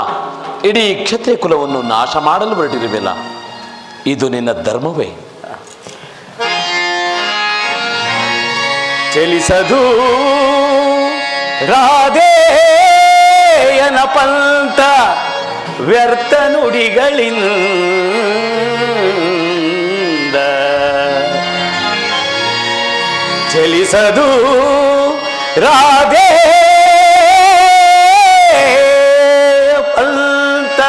ಇಡೀ ಕ್ಷತ್ರಿಯ ಕುಲವನ್ನು ನಾಶ ಮಾಡಲು ಹೊರಟಿರುವೆಯಲ್ಲ, ಇದು ನಿನ್ನ ಧರ್ಮವೇ? ಚಲಿಸದು ರಾಧೇಯನ ಪಂಥ ವ್ಯರ್ಥ ನುಡಿಗಳಿಂದ, ಚಲಿಸದು ರಾಧೇ ಪಂಥ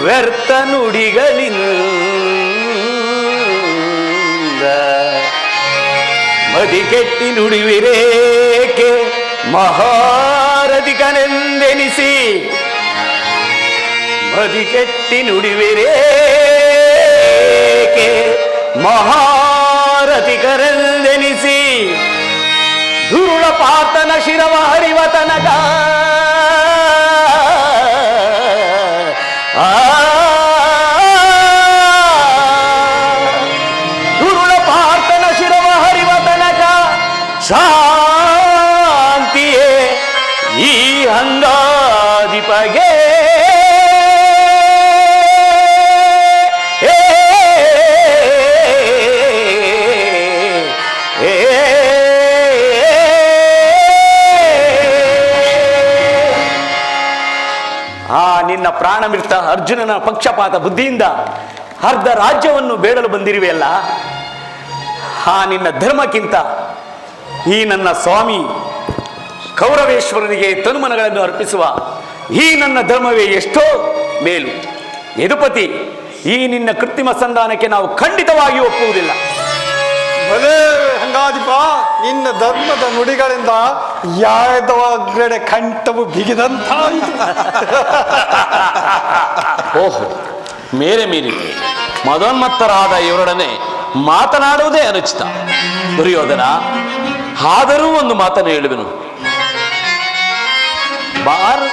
ವ್ಯರ್ಥ ನುಡಿಗಳಿಂದ. ಮದಿಗೆಟ್ಟಿ ನುಡಿವಿರೇಕೆ ಮಹಾರಧಿಕನೆಂದೆನಿಸಿ, ಮದಿಗೆಟ್ಟಿ ನುಡಿವಿರೇಕೆ ಮಹಾರಥಿಕರೆಂದೆನಿಸಿ, ಧುರುಳ ಪಾತನ ಶಿರವ ಹರಿವ ತನಕ ಉರುಳ ಪಾರ್ಥನ ಶಿರವ ಹರಿವ ತನಕ ಶಾಂತಿಯೇ ಈ ಹಂಗಾಧಿಪಗೆ. ನಿನ್ನ ಪ್ರಾಣಮಿರ್ತ ಅರ್ಜುನನ ಪಕ್ಷಪಾತ ಬುದ್ಧಿಯಿಂದ ಅರ್ಧ ರಾಜ್ಯವನ್ನು ಬೇಡಲು ಬಂದಿರುವೆಯಲ್ಲ, ನಿನ್ನ ಧರ್ಮಕ್ಕಿಂತ ಈ ನನ್ನ ಸ್ವಾಮಿ ಕೌರವೇಶ್ವರನಿಗೆ ತನುಮನಗಳನ್ನು ಅರ್ಪಿಸುವ ಈ ನನ್ನ ಧರ್ಮವೇ ಎಷ್ಟೋ ಮೇಲು. ಯದುಪತಿ, ಈ ನಿನ್ನ ಕೃತ್ರಿಮ ಸಂಧಾನಕ್ಕೆ ನಾವು ಖಂಡಿತವಾಗಿ ಒಪ್ಪುವುದಿಲ್ಲ. ಭಲೇ ಹಂಗಾಧಿಪ, ನಿನ್ನ ಧರ್ಮದ ನುಡಿಗಳಿಂದ ಯಾದವಗ್ರಡೆ ಕಂಠವು ಬಿಗಿದಂತಾಯಿತು. ಓಹೋ, ಮೇರೆ ಮೀರಿತು. ಮದೋನ್ಮತ್ತರಾದ ಇವರೊಡನೆ ಮಾತನಾಡುವುದೇ ಅನುಚಿತ. ದುರ್ಯೋಧನ, ಆದರೂ ಒಂದು ಮಾತನ್ನು ಹೇಳುವೆನು. ಬಾರ್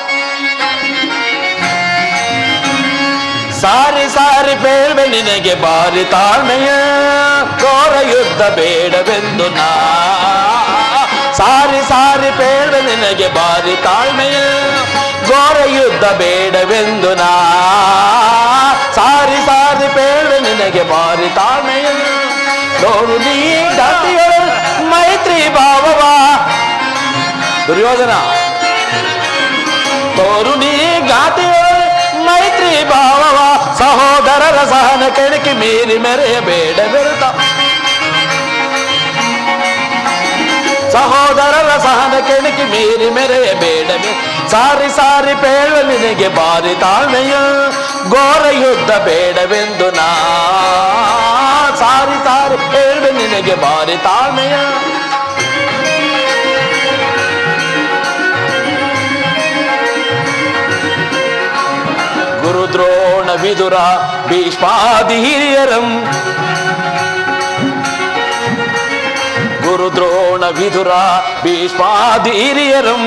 ಸಾರಿ ಸಾರಿ ಬೇಡ್ಬೆ ನಿನಗೆ ಬಾರಿ ತಾಳ್ಮೆಯ, ಘೋರ ಯುದ್ಧ ಬೇಡವೆಂದು ನಾ. ಸಾರಿ ಸಾರಿ ಬೇಡ್ಬೆ ನಿನಗೆ ಬಾರಿ ತಾಳ್ಮೆಯ, ಘೋರ ಯುದ್ಧ ಬೇಡವೆಂದು ನಾ. ಸಾರಿ ಸಾರಿ ಬೇಡ್ಬೆ ನಿನಗೆ ಬಾರಿ ತಾಳ್ಮೆಯ, ನೋಡು ನೀ ದಾತಿಗಳ ಮೈತ್ರಿ ಭಾವವ. ದುರ್ಯೋಧನ, ತೋರು ನೀ ಗಾತಿಗಳ ಮೈತ್ರಿ ಭಾವವ, ಸಹೋದರರ ಸಹನ ಕೆಣಕಿ ಮೀರಿ ಮೆರೆಯಬೇಡ ಬೆರುತ. ಸಹೋದರರ ಸಹನ ಕೆಣಕಿ ಮೀರಿ ಮೆರೆಯಬೇಡ. ಸಾರಿ ಸಾರಿ ಬೇಡ ನಿನಗೆ ಬಾರಿ ತಾಳ್ಮೆಯ, ಘೋರ ಯುದ್ಧ ಬೇಡವೆಂದು ನಾ. ಸಾರಿ ಸಾರಿ ಬೇಡ ನಿನಗೆ ಬಾರಿ ತಾಳ್ಮೆಯ. ಗುರುದ್ರೋಣ ವಿದುರ ಭೀಷ್ಮಾದಿ ಹಿರಿಯರಂ, ಗುರುದ್ರೋಣ ವಿದುರ ಭೀಷ್ಮಾದಿ ಹಿರಿಯರಂ,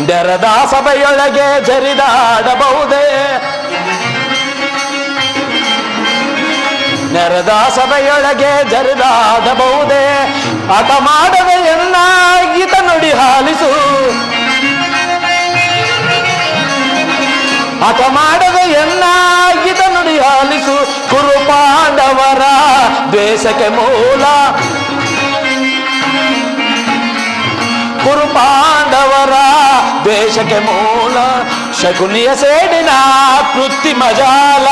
ನೆರೆದ ಸಭೆಯೊಳಗೆ ಜರಿದಾಡಬಹುದೇ. ನೆರೆದ ಸಭೆಯೊಳಗೆ ಜರಿದಾಡಬಹುದೇ. ಹಠ ಮಾಡದೆ ಎನ್ನಾಗಿತ ನುಡಿ ಹಾಲಿಸು. ಹಠ ಮಾಡದೆ ಎನ್ನಾಗಿತ ನುಡಿ ಆಲಿಸು. ಕುರು ಪಾಂಡವರ ದ್ವೇಷಕ್ಕೆ ಮೂಲ, ಕುರು ಪಾಂಡವರ ದ್ವೇಷಕ್ಕೆ ಮೂಲ. ಶಕುನಿಯ ಸೇಡಿನ ಕೃತ್ರಿಮ ಜಾಲ,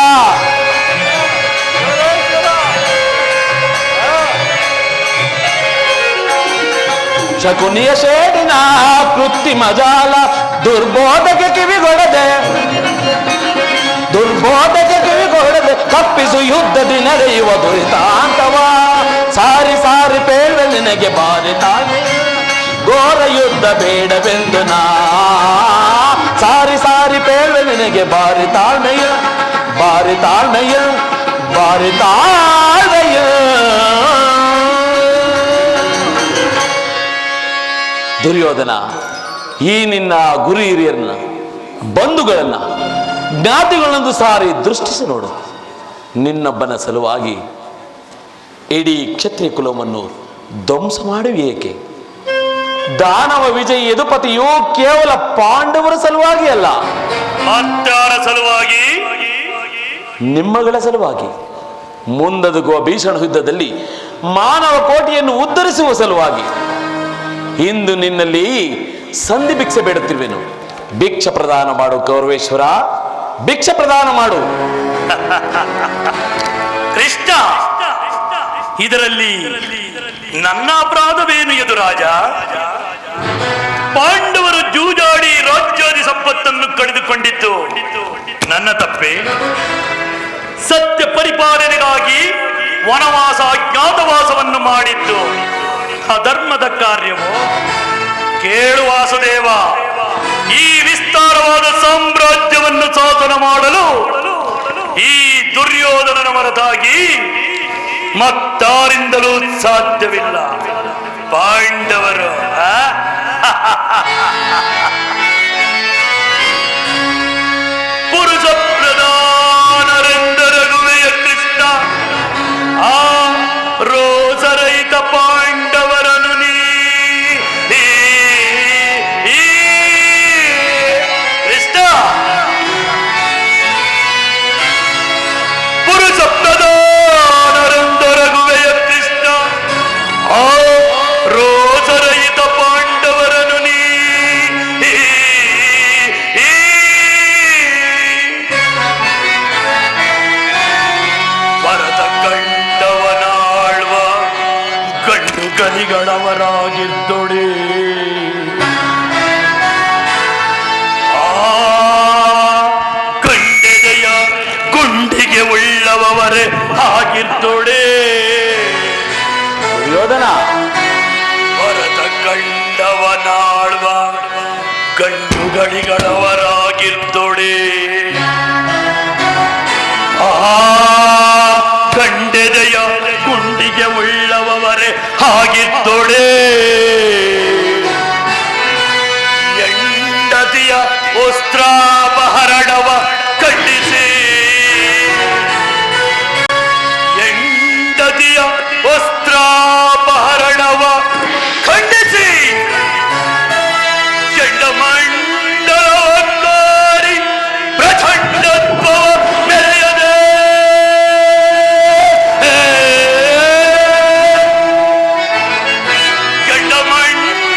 ಶಕುನಿಯ ಸೇಡಿನ ಕೃತ್ರಿಮ ಜಾಲ. ದುರ್ಬೋಧಕ್ಕೆ ಕಿವಿಗೊಡದೆ, ದುರ್ಬೋಧಕ್ಕೆ ಕಿವಿಗೊಡದೆ ತಪ್ಪಿಸು ಯುದ್ಧದಿ ನಡೆಯುವ ದುರಿತಾಂತವ. ಸಾರಿ ಸಾರಿ ಬೇಡ ನಿನಗೆ ಬಾರಿ ತಾಳ್ಮೆ, ಘೋರ ಯುದ್ಧ ಬೇಡವೆಂದು ನಾ. ಸಾರಿ ಸಾರಿ ಬೇಡ ನಿನಗೆ ಬಾರಿ ತಾಳ್ಮೆಯ, ಬಾರಿ ತಾಳ್ಮೆಯ, ಬಾರಿ ತಾಳ್ಮೆಯ. ದುರ್ಯೋಧನ, ಈ ನಿನ್ನ ಗುರು ಹಿರಿಯರನ್ನ, ಬಂಧುಗಳನ್ನ, ಜ್ಞಾತಿಗಳನ್ನೊಂದು ಸಾರಿ ದೃಷ್ಟಿಸಿ ನೋಡು. ನಿನ್ನೊಬ್ಬನ ಸಲುವಾಗಿ ಇಡೀ ಕ್ಷತ್ರಿಯ ಕುಲವನ್ನು ಧ್ವಂಸ ಮಾಡುವ ಏಕೆ? ದಾನವ ವಿಜಯ ಯದುಪತಿಯು ಕೇವಲ ಪಾಂಡವರ ಸಲುವಾಗಿ ಅಲ್ಲ, ಮತ್ತಾರ ಸಲುವಾಗಿ? ನಿಮ್ಮಗಳ ಸಲುವಾಗಿ. ಮುಂದೊದಗುವ ಭೀಷಣ ಯುದ್ಧದಲ್ಲಿ ಮಾನವ ಕೋಟಿಯನ್ನು ಉದ್ಧರಿಸುವ ಸಲುವಾಗಿ. ಇಂದು ನಿನ್ನಲ್ಲಿ ಸಂಧಿ ಭಿಕ್ಷೆ ಬೇಡುತ್ತಿರುವೆನು. ಭಿಕ್ಷ ಪ್ರದಾನ ಮಾಡು ಕೌರವೇಶ್ವರ, ಭಿಕ್ಷ ಪ್ರದಾನ ಮಾಡು. ಕೃಷ್ಣ, ಇದರಲ್ಲಿ ನನ್ನ ಅಪರಾಧವೇನು ಯದುರಾಜ? ಪಾಂಡವರು ಜೂಜಾಡಿ ರಾಜ್ಯಾದಿ ಸಂಪತ್ತನ್ನು ಕಳೆದುಕೊಂಡಿದ್ದು ನನ್ನ ತಪ್ಪೆ. ಸತ್ಯ ಪರಿಪಾಲನೆಗಾಗಿ ವನವಾಸ ಅಜ್ಞಾತವಾಸವನ್ನು ಮಾಡಿದ್ದು ಅಧರ್ಮದ ಕಾರ್ಯವು. ಕೇಳು ವಾಸುದೇವ, ಈ ವಿಸ್ತಾರವಾದ ಸಾಮ್ರಾಜ್ಯವನ್ನು ಶಾಸನ ಮಾಡಲು ಈ ದುರ್ಯೋಧನನ ಹೊರತಾಗಿ ಮತ್ತಾರಿಂದಲೂ ಸಾಧ್ಯವಿಲ್ಲ. ಪಾಂಡವರು ಪುರುಷ ಪ್ರಧಾನ ಗಲಿಗಳವರಾಗಿದ್ದೊಡೆ ಗಂಡೆದೆಯ ಗುಂಡಿಗೆ ಉಳ್ಳವರೇ ಆಗಿದ್ದೊಡೆ ದುರ್ಯೋಧನ ಭರತ ಕಂಡವನಾಳ್ವ ಗಂಡುಗಳಿಗಳವರಾಗಿದ್ದೊಡೆ ಗಂಡೆದೆಯ ಗುಂಡಿಗೆ ಉಳ್ಳವರೇ ಆಗಿದ್ದೊಡೆ ಹೆಂಡತಿಯ ವಸ್ತ್ರಾಪಹರಣವ ಖಂಡಿಸಿ ಹೆಂಡತಿಯ ವಸ್ತ್ರಾಪಹರಣವ ಖಂಡಿಸಿ ಚಂಡಮಂಡಲವನ್ನಾರಿ ಪ್ರಚಂಡತ್ವವ ಮೆರೆಯದೆ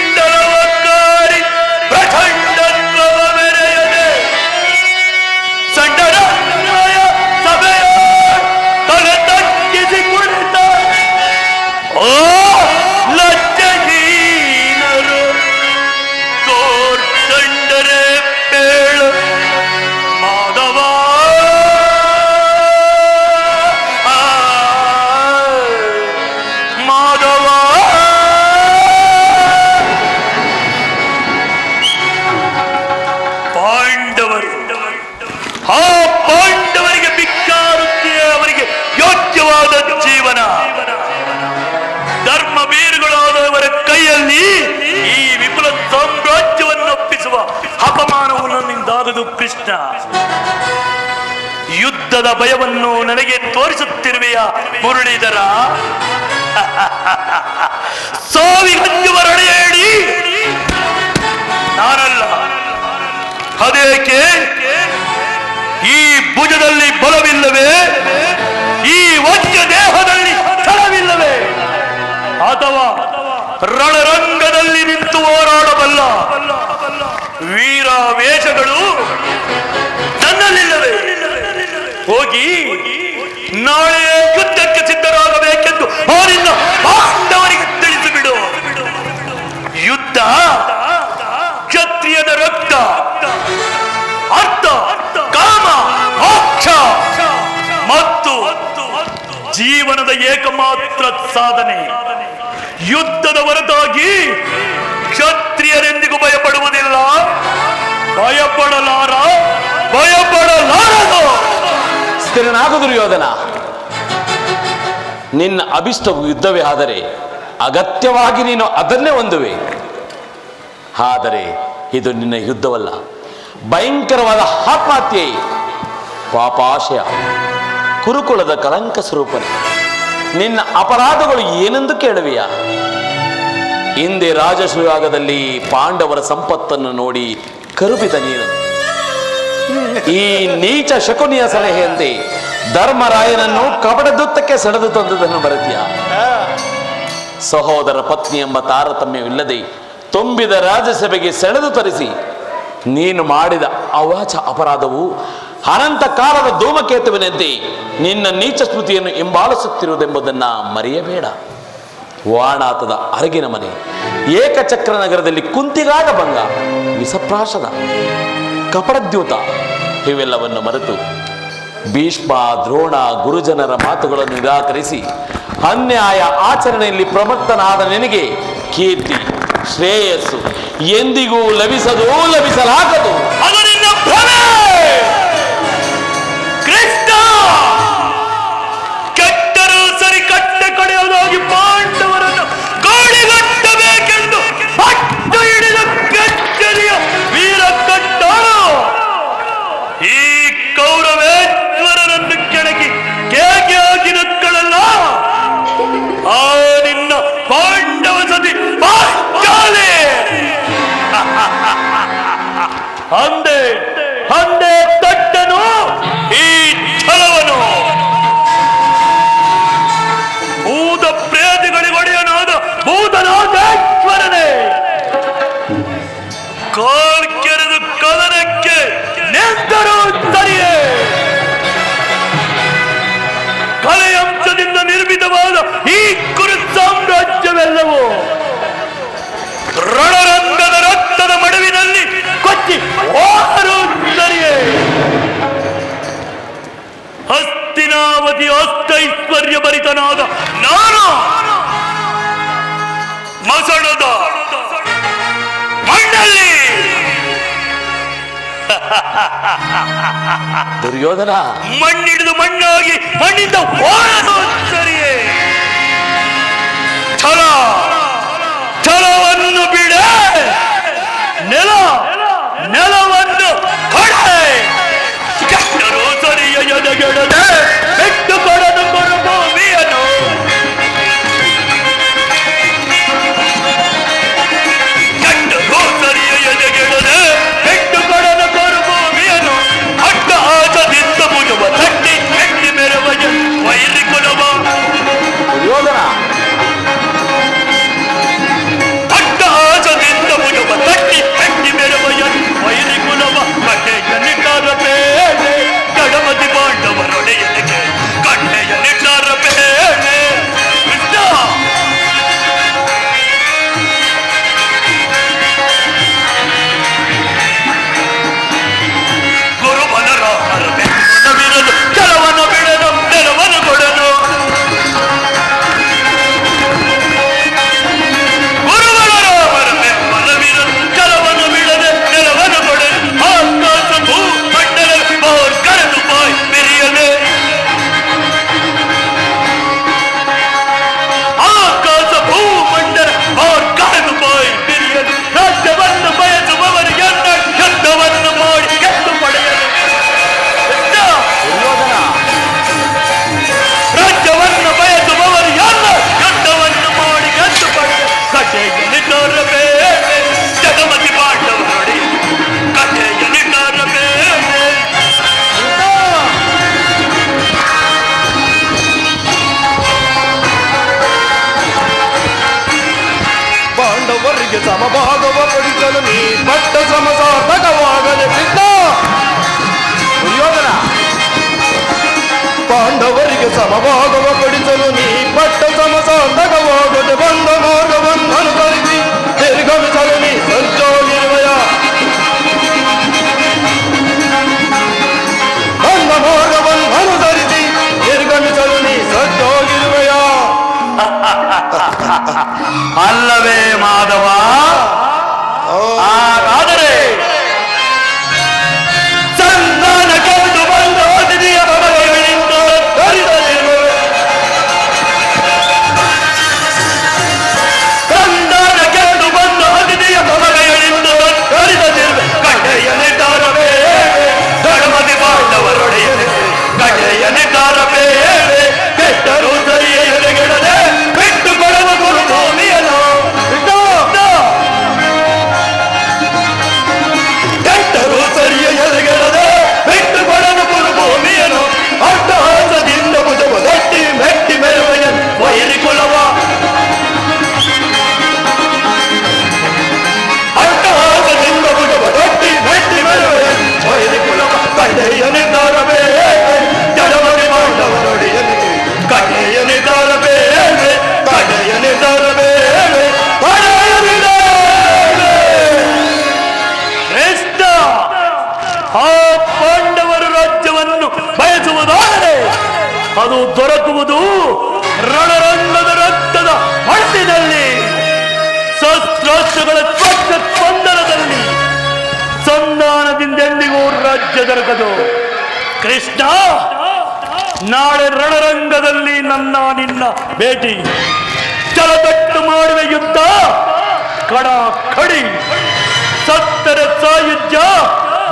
ಚಂಡಮಂಡಲವನ್ನಾರಿ ಪ್ರಚಂಡತ್ವವ ಮೆರೆಯದೆ ಸಂಡರಾಯ ಸಭೆಯ ತಲೆ ತಗ್ಗಿಸಿ ಕುಳಿತ ಓ ಲಜ್ಜಹೀನರು ತೋರ್ದಂಡರೆ ಬೇಳ ಮಾಧವ ಮಾಧವ ಪಾಂಡವರು ಆ ಪಾಂಡವರಿಗೆ ಭಿಕ್ಷಾವೃತ್ತಿ ಅವರಿಗೆ ಯೋಗ್ಯವಾದ ಜೀವನ ಧರ್ಮ ಬೀರುಗಳಾದವರ ಕೈಯಲ್ಲಿ ಈ ವಿಪುಲ ಸಾಮ್ರಾಜ್ಯವನ್ನು ಒಪ್ಪಿಸುವ ಅಪಮಾನವನ್ನು ನಿಂದಾಗದು ಕೃಷ್ಣ. ಯುದ್ಧದ ಭಯವನ್ನು ನನಗೆ ತೋರಿಸುತ್ತಿರುವೆಯ ಮುರಳೀಧರ. ಸಾವಿಗಂಜುವರಣ ಹೇಳಿ ನಾನಲ್ಲ. ಅದೇಕೆ ಈ ಭುಜದಲ್ಲಿ ಬಲವಿಲ್ಲವೇ? ಈ ವಜ್ರ ದೇಹದಲ್ಲಿ ಛಲವಿಲ್ಲವೇ? ಅಥವಾ ರಣರಂಗದಲ್ಲಿ ನಿಂತು ಹೋರಾಡಬಲ್ಲ ವೀರ ವೇಷಗಳು ನನ್ನಲ್ಲಿಲ್ಲವೇ? ಹೋಗಿ ನಾಳೆ ಯುದ್ಧಕ್ಕೆ ಸಿದ್ಧರಾಗಬೇಕೆಂದು ಅವರಿಂದ ಪಾಂಡವರಿಗೆ ತಿಳಿಸಿಬಿಡು. ಯುದ್ಧ ಕ್ಷತ್ರಿಯದ ರಕ್ತ, ಅರ್ಥ, ಕಾಮ, ಮೋಕ್ಷ ಮತ್ತು ಜೀವನದ ಏಕಮಾತ್ರ ಸಾಧನೆ. ಯುದ್ಧದ ಹೊರತಾಗಿ ಕ್ಷತ್ರಿಯರೆಂದಿಗೂ ಭಯಪಡುವುದಿಲ್ಲ, ಭಯಪಡಲಾರದು. ಸ್ಥಿರನಾಗು ದುರ್ಯೋಧನ. ನಿನ್ನ ಅಭಿಷ್ಟವು ಯುದ್ಧವೇ ಆದರೆ ಅಗತ್ಯವಾಗಿ ನೀನು ಅದನ್ನೇ ಹೊಂದುವೆ. ಆದರೆ ಇದು ನಿನ್ನ ಯುದ್ಧವಲ್ಲ, ಭಯಂಕರವಾದ ಆತ್ಮಹತ್ಯೆ, ಪಾಪಾಶಯ, ಕುರುಕುಲದ ಕಳಂಕ ಸ್ವರೂಪನೆ. ನಿನ್ನ ಅಪರಾಧಗಳು ಏನೆಂದು ಕೇಳುವೆಯಾ? ಹಿಂದೆ ರಾಜಶ್ರೀಯಾಗದಲ್ಲಿ ಪಾಂಡವರ ಸಂಪತ್ತನ್ನು ನೋಡಿ ಕರುಬಿದ ನೀನು ಈ ನೀಚ ಶಕುನಿಯ ಸಲಹೆಯಂತೆ ಧರ್ಮರಾಯನನ್ನು ಕಪಟದುತ್ತಕ್ಕೆ ಸೆಳೆದು ತಂದುದನ್ನು ಬರೆದಿಯ. ಸಹೋದರ ಪತ್ನಿ ಎಂಬ ತಾರತಮ್ಯವಿಲ್ಲದೆ ತುಂಬಿದ ರಾಜ್ಯಸಭೆಗೆ ಸೆಳೆದು ತರಿಸಿ ನೀನು ಮಾಡಿದ ಅವಾಚ ಅಪರಾಧವು ಅನಂತ ಕಾಲದ ಧೂಮಕೇತುವಿನಂತೆ ನಿನ್ನ ನೀಚ ಸ್ಮೃತಿಯನ್ನು ಹಿಂಬಾಲಿಸುತ್ತಿರುವುದೆಂಬುದನ್ನ ಮರೆಯಬೇಡ. ವಾಣಾತದ ಅರಗಿನ ಮನೆ, ಏಕಚಕ್ರ ನಗರದಲ್ಲಿ ಕುಂತಿಗಾದ ಭಂಗ, ವಿಷಪ್ರಾಶದ, ಕಪಟದ್ಯೂತ ಇವೆಲ್ಲವನ್ನು ಮರೆತು ಭೀಷ್ಮ, ದ್ರೋಣ, ಗುರುಜನರ ಮಾತುಗಳನ್ನು ನಿರಾಕರಿಸಿ ಅನ್ಯಾಯ ಆಚರಣೆಯಲ್ಲಿ ಪ್ರಮತ್ತನಾದ ನಿನಗೆ ಕೀರ್ತಿ, ಶ್ರೇಯಸ್ಸು ಎಂದಿಗೂ ಲಭಿಸಲಾಗದು. ಅದು ನಿನ್ನ ಭ್ರಮೆ ಕೃಷ್ಣ. ಕೆಟ್ಟರೂ ಸರಿ ಕಟ್ಟೆ ಕಡೆಯೋದಾಗಿ ಪಾಂಡವರನ್ನು ಗೋಳಿಗಟ್ಟಬೇಕೆಂದು ಪಟ್ಟು ಹಿಡಿದ ಕೆಚ್ಚರಿಯ ವೀರ ಕಟ್ಟಾಳು ಈ ಕೌರವೇಶ್ವರರನ್ನು ಕೆಣಕಿ ಕೇಕೆ ಹಾಕಿ ನಕ್ಕಳಲ್ಲ ಆ ನಿನ್ನ ಪಾಂಡವ ಸತಿ ಪಾಂಚಾಲೆ. ಅಂದೇ ಸೇನಾವತಿ ಅಷ್ಟೈಶ್ವರ್ಯ ಭರಿತನಾದ ನಾನು ಮಸಣದ ಮಣ್ಣಲ್ಲಿ ದುರ್ಯೋಧನ, ಮಣ್ಣಿಡಿದು ಮಣ್ಣಾಗಿ ಮಣ್ಣಿಂದ ಓಡಲು ಸರಿಯೇ. ಛಲವನ್ನು ಬಿಡೆ, ನೆಲವನ್ನು ಹೊಡೆ. ಕೆಟ್ಟರು ಸರಿಯ ಎದೆಗೆಡದೆ ಬಿಟ್ಟು ಕೊಡದು ಭೂಮಿಯನ್ನು. ಕೆಟ್ಟರು ಸರಿಯ ಎದೆಗೆಡದೆ ಬಿಟ್ಟು ಕೊಡದು ಭೂಮಿಯನ್ನು. ಅಡ್ಡ ಆಚದಿಂದ ಮುಜುವ ತಟ್ಟಿ ಕೆಟ್ಟಿ ಮೆರವಯ ವೈರಿ ಕುಲವ. ದುರ್ಯೋಧನ, ಅಡ್ಡ ಆಚದಿಂದ ಮುಜುವ ತಟ್ಟಿ ಕೆಟ್ಟಿ ಮೆರವಯ ವೈರಿ ಕುಲವ. ಕಟ್ಟೆಯ ನಿಟ್ಟಾರ ಬೇಳೆ ಗಣಪತಿ ಪಾಂಡವರೊಡೆಯನಿಗೆ ಕಟ್ಟೆಯ ನಿಟ್ಟಾರ ಬೇಳೆ. ಕೃಷ್ಣ ಗುರುಬಲ ರಾಮರ ಬೆನ್ನವಿರಲು ಕೆಲವನ್ನು ಬಿಡನು ನೆಲವನ್ನು ಕೊಡನು. ಗುರುಬಲ ರಾಮರ ಬೆನ್ನವಿರಲು ಕೆಲವನ್ನು ಬಿಡದೆ ನೆಲವನ್ನು ಕೊಡನು. ಆಕಾಶ ಭೂ ಮಂಡಲ ಬೋರ್ ಕರೆದು ಬಾಯ್ ಬೆರೆಯದೆ. ಆಕಾಶ ಭೂ ಮಂಡಲ ಬೋರ್ ಕರೆದು ಬಾಯ್ ಬೆರೆಯಲು. ರಾಜ್ಯವನ್ನು ಬಯಸುವವರಿಗೆಲ್ಲ ಯುದ್ಧವನ್ನು ಮಾಡಿ ಗೆದ್ದು ಪಡೆಯಲು. ದುರ್ಯೋಧನ, ರಾಜ್ಯವನ್ನು ಬಯಸುವವರು ಎಲ್ಲ ಯುದ್ಧವನ್ನು ಮಾಡಿ ಗೆದ್ದು ಪಡೆಯಲು. ಕಥೆಯ ನಿಟಾರ ಬೇಳೆ ಜಗಮತಿ ಪಾಂಡವರೊಡೆಯ ಕಥೆಯ ನಿಟಾರ ಬೇಳೆ. ಪಾಂಡವರಿಗೆ ಸಮಭಾಗವ ಕೊಡಿಸಲು ನೀ ಪಟ್ಟ ಶ್ರಮ ಸಾರ್ಥಕವಾಗದೆ ಕೃಷ್ಣ. ದುರ್ಯೋಧನ, ಪಾಂಡವರಿಗೆ ಸಮಭಾಗವ ಕೊಡಿಸಲು ನೀ ಪಟ್ಟ ಶ್ರಮ ಸಾರ್ಥಕವಾಗದೆ ಬಂದ ಮಾರ್ಗವನ್ನು ಅನುಸರಿಸಿ ನಿರ್ಗಮಿಸಲು ನೀ ಸಜ್ಜಾಗಿರುವೆಯ. ಬಂದ ಮಾರ್ಗವನ್ನು ಅನುಸರಿಸಿ ನಿರ್ಗಮಿಸಲು ನೀ ಸಜ್ಜಾಗಿರುವೆಯ. ಅಲ್ಲವೇ ಮಾಧವ? ಹಾಗಾದರೆ ಸಂಧಾನ ಕೆಂದು ಬಂದ ಅತಿಥಿಯ ಮನೆಗಳಿಂದ ಕರೆದೊಯ್ಯುವೆ. ಸಂಧಾನ ಕೆಂದು ಬಂದ ಅತಿಥಿಯ ಮನೆಗಳಿಂದ ಕರೆದೊಯ್ಯುವೆ. ಕಡೆಯ ನಿಟಾರ ಬೇಳೆ ಗಣಪತಿ ಪಾಂಡವರೊಡೆಯನಿಗೆ ಕಡೆಯ ನಿಟಾರ ಬೇಳೆ. ಕೆಟ್ಟರು ಸರಿಯ ಎದೆಗೆಡದೆ ಬಿಟ್ಟು ಕೊಡವ ಗುರು ಭೂಮಿಯನ್ನು. ಕೆಟ್ಟರು ಸರಿಯ ಎದೆಗೆಡದೆ ಬಿಟ್ಟು ಕೊಡವ ಗುರು ಭೂಮಿಯನ್ನು. ಅಟ್ಟಹಾಸದಿಂದ ಭುಜವ ಗಟ್ಟಿ ಮೆಟ್ಟಿ ಮೆರವಯ ವೈರಿ ಕುಲವ. ಅಟ್ಟಹಾಸದಿಂದ ಭುಜವ ಗಟ್ಟಿ ಮೆಟ್ಟಿ ಮೆರವಯ ವೈರಿ ಕುಲವ. ಕಡೆಯ ನಿರ್ಧಾರ ಬೇಳೆ ಜಡಮಡಿ ಪಾಂಡವರೊಡೆಯನಿಗೆ ಕಡೆಯ ನಿರ್ಧಾರ ಬೇಳೆ. ಕಡೆಯ ನಿರ್ಧಾರ ಬೇಳೆ. ಕಡೆಯ ನಿರ್ಧಾರ ಶ್ರೇಷ್ಠ. ಆ ಪಾಂಡವರ ರಾಜ್ಯವನ್ನು ಬಯಸುವುದಾದರೆ ಅದು ದೊರಕುವುದು ರಣರಂಗದ ರಕ್ತದ ಹಣದಲ್ಲಿ, ಶಸ್ತ್ರಾಸ್ತ್ರಗಳ ಸ್ಪಷ್ಟ ಸ್ಪಂದನದಲ್ಲಿ. ಸಂಧಾನದಿಂದೆಂದಿಗೂ ರಾಜ್ಯ ದೊರಕದು. ಕೃಷ್ಣ, ನಾಳೆ ರಣರಂಗದಲ್ಲಿ ನನ್ನ ನಿನ್ನ ಭೇಟಿ. ಛಲದಟ್ಟು ಮಾಡುವ ಯುದ್ಧ, ಕಡ ಕಡಿ. ಸತ್ತರೆ ಸಾಯುಜ್ಯ,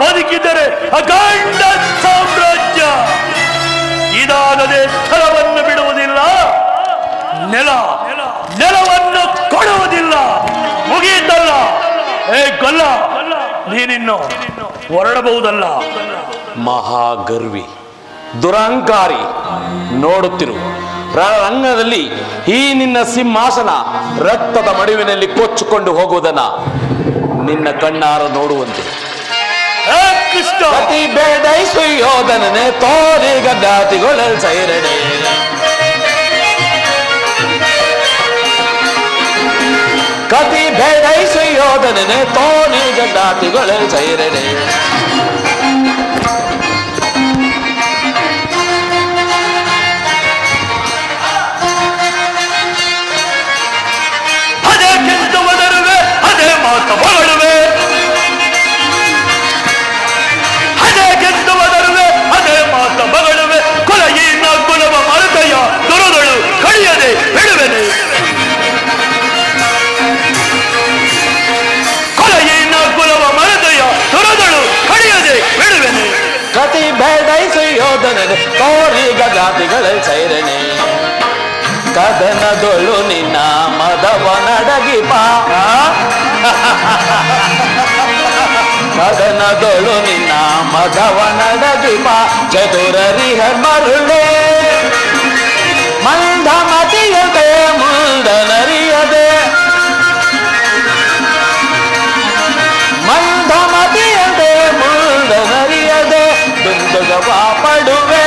ಬದುಕಿದರೆ ಅಖಂಡ ಸಾಮ್ರಾಜ್ಯ. ಇದಾಗದೆ ಸ್ಥಳವನ್ನು ಬಿಡುವುದಿಲ್ಲ, ನೆಲವನ್ನು ಕೊಡುವುದಿಲ್ಲ. ಮುಗಿಯಿತಲ್ಲ. ಏ ಗೊಲ್ಲ, ನೀನಿನ್ನು ಹೊರಡಬಹುದಲ್ಲ. ಮಹಾಗರ್ವಿ, ದುರಹಂಕಾರಿ, ನೋಡುತ್ತಿರು. ರಣರಂಗದಲ್ಲಿ ಈ ನಿನ್ನ ಸಿಂಹಾಸನ ರಕ್ತದ ಮಡುವಿನಲ್ಲಿ ಕೊಚ್ಚಿಕೊಂಡು ಹೋಗುವುದನ್ನ ನಿನ್ನ ಕಣ್ಣಾರ ನೋಡುವಂತೆ. ಕೃಷ್ಣ, ಅತಿ ಬೇಡೈಸು ಯೋಧನನೆ ತೋರಿ ಗಡ್ಡಾತಿಗೊಳಲ್ ಸೈರಡೆ. ಕತಿ ಬೇಡೈಸು ಯೋಧನನೆ ತೋರಿ ಗಡ್ಡಾತಿಗೊಳಲ್ ಸೈರಡೆ. ಯೋಧನೆ ತೋರಿಗ ಗಾತಿಗಳ ಸೈರಣೆ ಕದನದೊಳು ನಿನ್ನ ಮದವನಡಗಿಪ ಕದನದೊಳು ನಿನ್ನ ಮದವನಡಗಿಪ ಚತುರರಿಹ ಮರುಳೆ ಮಂದಮತಿಯದೆ ಮುಂದನರಿಯದೆ ಮಂದಮತಿಯದೆ ಮುಂದನರಿಯದೆ ದುಂದುಗವ ಪಡುವೆ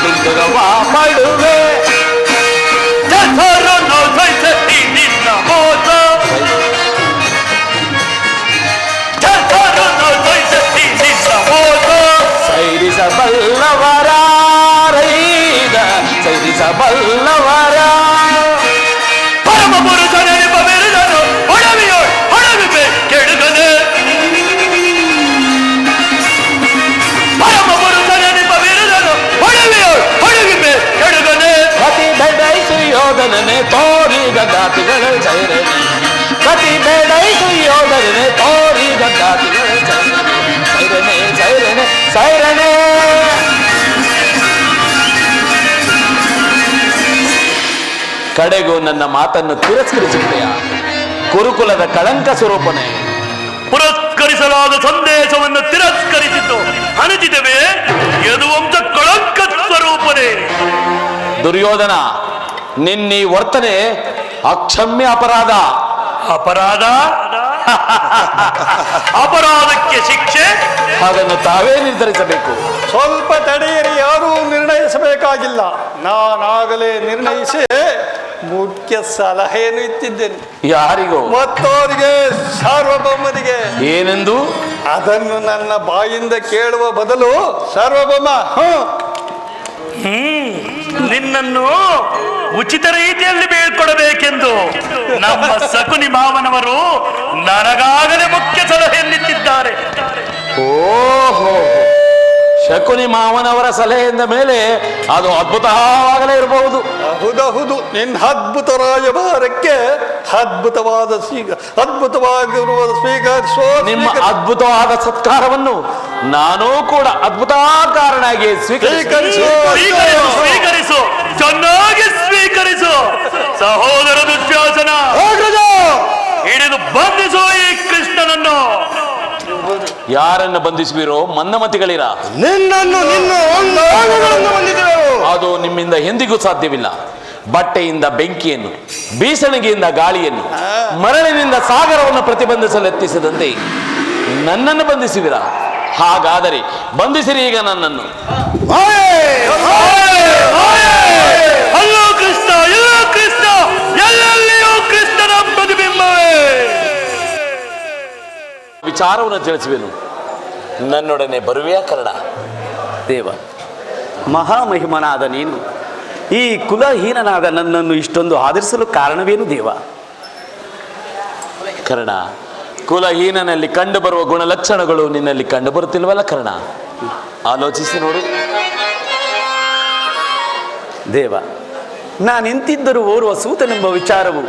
ದುಂದುಗವ ಪಡುವೆ ನಿನ್ನ ಮೋಸ ನಿನ್ನ ಮೋಸ ಸೈರಿಸಬಲ್ಲವರ ರೈದ ಸೈರಿಸಬಲ್ಲವರ ಪರಮ ಪುರುಷನೆಂಬ ಬಿರುದನು ಹೊಡವಿಯೋಳ್ ಹೊಡವಿವೆ ಕೆಡುಗನೆ ಪರಮ ಪುರುಷನೆಂಬ ಬಿರುದನು ಹೊಡವಿಯೋಳ್ ಹೊಡವಿವೆ ಕೆಡುಗನೆ ಕತಿ ಬೆಡೈಸು ಯೋಧನನೆ ತೋರಿದ ದಾತಿಗಳ ಸೈರಣೆ ಕತಿ ಬೆಡೈಸು ಯೋಧನನೆ ತೋರಿದ ದಾತಿಗಳ ಸೈರಣೆ ಸೈರಣೆ ಸೈರಣೆ ಕಡೆಗೂ ನನ್ನ ಮಾತನ್ನು ತಿರಸ್ಕರಿಸುತ್ತೆಯ ಕುರುಕುಲದ ಕಳಂಕ ಸ್ವರೂಪನೇ ಪುರಸ್ಕರಿಸಲಾದ ಸಂದೇಶವನ್ನು ತಿರಸ್ಕರಿಸಿದ್ದು ಅನುಚಿತವೇ ಯದುವಂಶ ಕಳಂಕ ಸ್ವರೂಪನೇ ದುರ್ಯೋಧನ ನಿನ್ನೀ ವರ್ತನೆ ಅಕ್ಷಮ್ಯ ಅಪರಾಧ ಅಪರಾಧ ಅಪರಾಧಕ್ಕೆ ಶಿಕ್ಷೆ ಅದನ್ನು ತಾವೇ ನಿರ್ಧರಿಸಬೇಕು ಸ್ವಲ್ಪ ತಡೆಯಿರಿ, ಯಾರೂ ನಿರ್ಣಯಿಸಬೇಕಾಗಿಲ್ಲ. ನಾನಾಗಲೇ ನಿರ್ಣಯಿಸಿ ಮುಖ್ಯ ಸಲಹೆಯನ್ನು ಇತ್ತಿದ್ದೇನೆ. ಯಾರಿಗೋ? ಮತ್ತವರಿಗೆ, ಸಾರ್ವಭೌಮನಿಗೆ. ಏನೆಂದು? ಅದನ್ನು ನನ್ನ ಬಾಯಿಂದ ಕೇಳುವ ಬದಲು ಸಾರ್ವಭೌಮ ನಿನ್ನನ್ನು ಉಚಿತ ರೀತಿಯಲ್ಲಿ ಬೀಳ್ಕೊಡಬೇಕೆಂದು ನಮ್ಮ ಸಕುನಿ ಮಾವನವರು ನನಗಾಗಲೇ ಮುಖ್ಯ ಸಲಹೆಯನ್ನಿತ್ತಿದ್ದಾರೆ. ಓಹೋ, ಶಕುನಿ ಮಾವನವರ ಸಲಹೆಯಿಂದ ಮೇಲೆ ಅದು ಅದ್ಭುತವಾಗಲೇ ಇರಬಹುದು. ಹೌದೌದು, ನಿನ್ನ ಅದ್ಭುತ ರಾಯಭಾರಕ್ಕೆ ಅದ್ಭುತವಾಗಿರುವ ಸ್ವೀಕರಿಸೋ ನಿಮ್ಮ ಅದ್ಭುತವಾದ ಸತ್ಕಾರವನ್ನು ನಾನೂ ಕೂಡ ಅದ್ಭುತಕಾರನಾಗಿ ಸ್ವೀಕರಿಸು. ಸ್ವೀಕರಿಸು, ಚೆನ್ನಾಗಿ ಸ್ವೀಕರಿಸು. ಸಹೋದರ ದುಶ್ಯಾಸನ, ಹಿಡಿದು ಬಂಧಿಸು ಈ ಕೃಷ್ಣನನ್ನು. ಯಾರನ್ನು ಬಂಧಿಸುವಿರೋ ಮಂದಮತಿಗಳಿರ? ನಿನ್ನನ್ನು ಅದು ನಿಮ್ಮಿಂದ ಎಂದಿಗೂ ಸಾಧ್ಯವಿಲ್ಲ. ಬಟ್ಟೆಯಿಂದ ಬೆಂಕಿಯನ್ನು, ಬೀಸಣಿಗೆಯಿಂದ ಗಾಳಿಯನ್ನು, ಮರಳಿನಿಂದ ಸಾಗರವನ್ನು ಪ್ರತಿಬಂಧಿಸಲು ಯತ್ನಿಸಿದಂತೆ ನನ್ನನ್ನು ಬಂಧಿಸುವಿರಾ? ಹಾಗಾದರೆ ಬಂಧಿಸಿರಿ ಈಗ ನನ್ನನ್ನು. ಅಲ್ಲೋ ಕೃಷ್ಣ, ಎಲ್ಲೋ ಕೃಷ್ಣ, ಎಲ್ಲೆಲ್ಲಿಯೂ ಕೃಷ್ಣನ ಪ್ರತಿಬಿಂಬವೇ. ವಿಚಾರವನ್ನು ತಿಳಿಸುವೆನು, ನನ್ನೊಡನೆ ಬರುವೆಯಾ ಕರ್ಣ? ದೇವ, ಮಹಾಮಹಿಮನಾದ ನೀನು ಈ ಕುಲಹೀನನಾದ ನನ್ನನ್ನು ಇಷ್ಟೊಂದು ಆದರಿಸಲು ಕಾರಣವೇನು ದೇವ? ಕರ್ಣ, ಕುಲಹೀನನಲ್ಲಿ ಕಂಡು ಬರುವ ಗುಣಲಕ್ಷಣಗಳು ನಿನ್ನಲ್ಲಿ ಕಂಡು ಬರುತ್ತಿಲ್ವಲ್ಲ ಕರ್ಣ? ಆಲೋಚಿಸಿ ನೋಡು. ದೇವ, ನಾನಿಂತಿದ್ದರೂ ಓರ್ವ ಸೂತನೆಂಬ ವಿಚಾರವು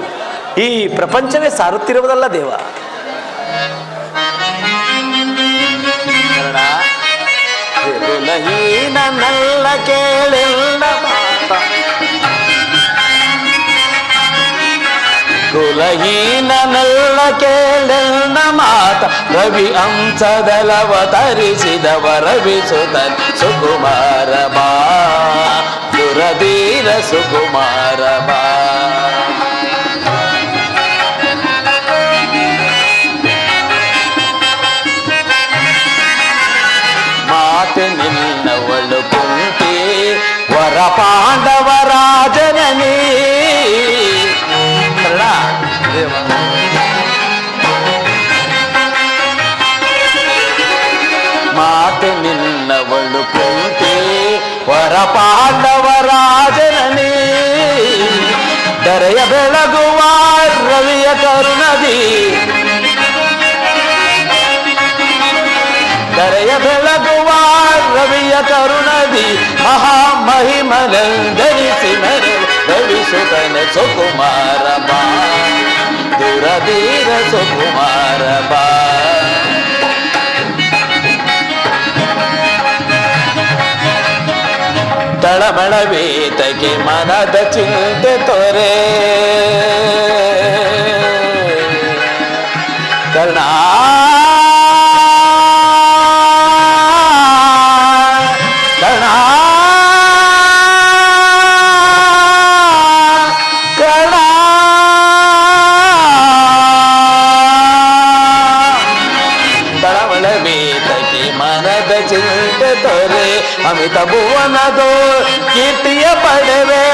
ಈ ಪ್ರಪಂಚವೇ ಸಾರುತ್ತಿರುವುದಲ್ಲ ದೇವ. ಕರ್ಣ, ಕುಲಹೀನನಲ್ಲ ಕೇಳೆಲ್ಲ ಮಾತ, ಕುಲಹೀನನಲ್ಲ ಕೇಳೆಲ್ಲ ಮಾತ, ರವಿ ಅಂಶದಲವತರಿಸಿದವ ರವಿಸುತ ಸುಕುಮಾರ ಬಾ, ದುರಧೀರ ಸುಕುಮಾರ ಬಾ. ಮಾತೆ ನಿನ್ನವಳು ಕುಂತಿ ವರ ಪಾಂಡವರ ಜನನಿ. ಮಾತೆ ನಿನ್ನವಳು ಕುಂತಿ ವರ ಪಾಂಡವರ ಜನನಿ. ದರೆಯ ಬೆಳಗುವ ರವಿಯ ಕರುಣದಿ, ದರೆಯ ಬೆಳಗುವ ರವಿಯ ಕರುಣದಿ, ಮಹಾಮಹಿಮನಂದರಿಸಿ ರವಿಸುತನ ಸುಕುಮಾರ ಬಾ, ದುರಧೀರ ಸುಕುಮಾರ ಬಾ. ತಳಮಳವೇತಕ್ಕೆ ಮನದ ಚಿಂತೆ ತೊರೆ ಕರ್ಣ ಕರ್ಣ ಕರ್ಣ ತಳಮಳವೇತಕ್ಕೆ ಮನದ ಚಿಂತೆ ತೊರೆ ಅಮಿತ ಭುವನದೋ ಕೀರ್ತಿಯ ಪಡೆವೆ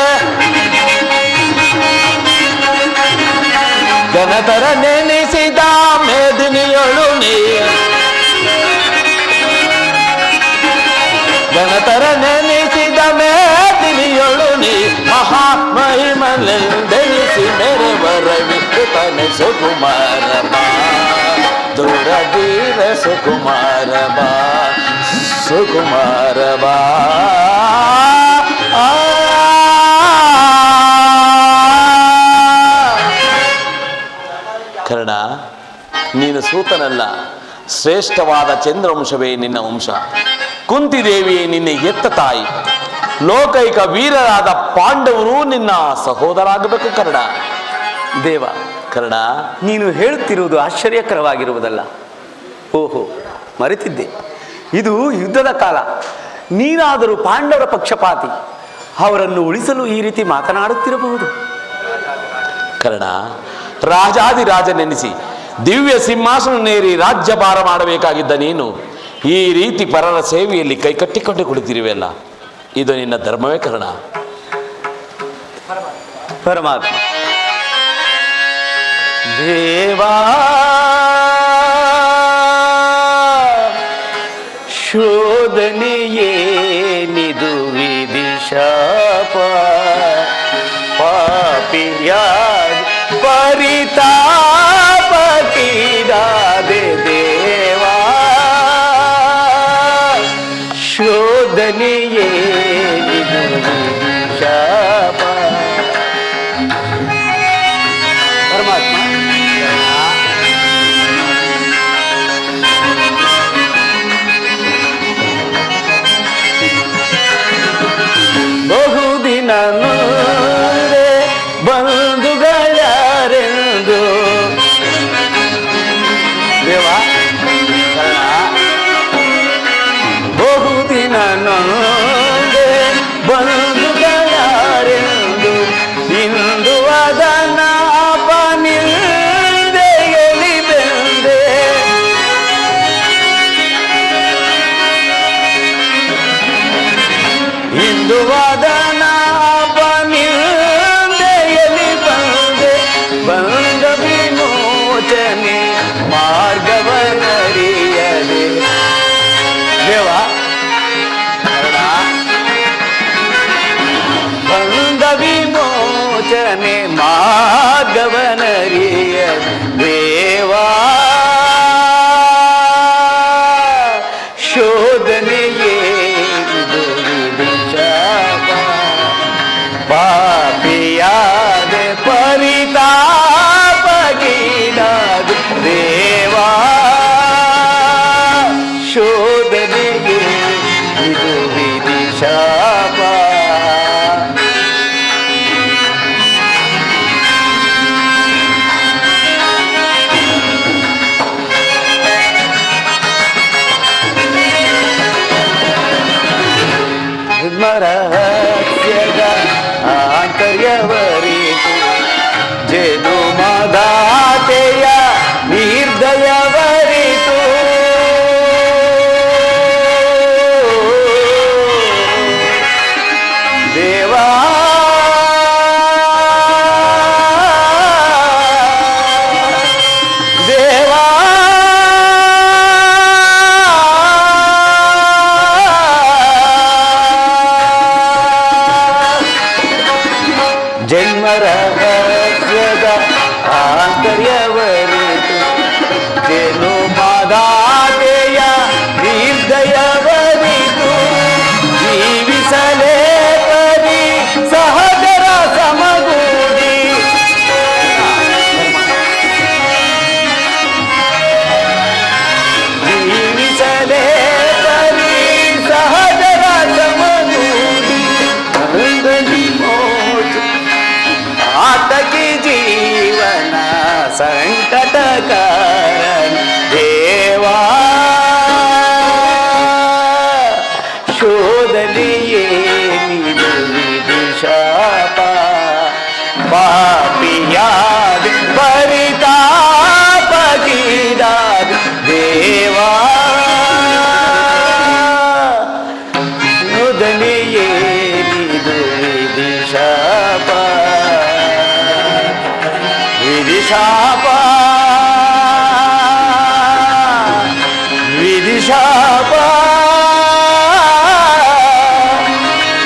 ಗಣತರ ನೆನೆಸಿದ ಮೇದಿನಿಯೊಳು ನೀ ಗಣತರ ನೆನೆಸಿದ ಮೇದಿನಿಯೊಳು ನೀ ಮಹಾಮಹಿಮಲೆಂದೆನಿಸಿ ಮೆರೆವರ ವಿಕೃತನೆ ಸುಕುಮಾರ ಬಾ ದುರಧೀರ ಸುಕುಮಾರ ಬಾ ಸುಕುಮಾರ ಬಾ ಕರ್ಣ, ನೀನು ಸೂತನಲ್ಲ, ಶ್ರೇಷ್ಠವಾದ ಚಂದ್ರವಂಶವೇ ನಿನ್ನ ವಂಶ. ಕುಂತಿದೇವಿಯೇ ನಿನ್ನ ಎತ್ತ ತಾಯಿ. ಲೋಕೈಕ ವೀರರಾದ ಪಾಂಡವರು ನಿನ್ನ ಸಹೋದರ ಆಗಬೇಕು ಕರ್ಣ. ದೇವ ಕರ್ಣ, ನೀನು ಹೇಳುತ್ತಿರುವುದು ಆಶ್ಚರ್ಯಕರವಾಗಿರುವುದಲ್ಲ. ಓಹೋ, ಮರೆತಿದ್ದೆ, ಇದು ಯುದ್ಧದ ಕಾಲ. ನೀನಾದರೂ ಪಾಂಡವರ ಪಕ್ಷಪಾತಿ, ಅವರನ್ನು ಉಳಿಸಲು ಈ ರೀತಿ ಮಾತನಾಡುತ್ತಿರಬಹುದು. ಕರ್ಣ, ರಾಜಾದಿರಾಜನೆನಿಸಿ ದಿವ್ಯ ಸಿಂಹಾಸನನೇರಿ ರಾಜ್ಯಭಾರ ಮಾಡಬೇಕಾಗಿದ್ದ ನೀನು ಈ ರೀತಿ ಪರರ ಸೇವೆಯಲ್ಲಿ ಕೈಕಟ್ಟಿಕೊಂಡು ಕುಳಿತಿರುವೆಲ್ಲ, ಇದು ನಿನ್ನ ಧರ್ಮವೇ ಕರ್ಣ? ಪರಮಾತ್ಮ ದೇವಾ ಶೋಧನೆಯೇನಿದು ವಿಧಿಶಾಪ ಪಾಪಿಯ ಪರಿತಾಪಕೀಡಾದೆ ದೇವಾ ಶೋಧನೆಯೇನಿದು ವಿಧಿಶಾಪ. ಪರಮಾತ್ಮ ಬಹುದಿನ ನೂರೆ ಬಂಧುಗಳಾರೆಂದು ದೇವಾ ಬಹುದಿನ ನೂರೆ ಬಂಧುಗಳಾರೆಂದು ಇಂದು ಅದನ್ನ ಅಪನಿಂದೆಯಲಿ ಬೆಂದೆ ಇಂದು ಅದನ್ನ ಅಪನಿಂದೆಯಲಿ ಬಂದೆ ಬಂದ ವಿಮೋಚನೆ ಮಾರ್ಗವನರಿಯದೆ ದೇವ ಬಂದ ವಿಮೋಚನೆ ಮಾರ್ಗವನರಿಯ ದೇವಾ ಶೋಧನೆಯೇ ಇದು ವಿಧಿಶಾಪ ಪಾಪಿಯಾದೆ ಪರಿತಾಪಗೀಡಾದೆ ದೇವಾ ಶೋಧನೆಯೇ ಇದು ವಿಧಿಶಾಪ. ರಹಸ್ಯದ ಆಂತರ್ಯವರಿತು ಜೇನು ಮದಾತೆಯ ನಿರ್ದಯವರಿತು ದೇವಾ ದೇವಾ ಸಂಕಟಕಾರಣ ದೇವಾ ಶೋಧನೆಯೇ ನಿದು ವಿಧಿಶಾಪ ಪಾಪಿಯಾದ ಪರಿತಾಪಗೀಡಾದ ದೇವಾ ಶೋಧನೆಯೇ ನಿದು ವಿಧಿಶಾಪ ವಿಧಿಶಾಪ ವಿಧಿಶಾಪ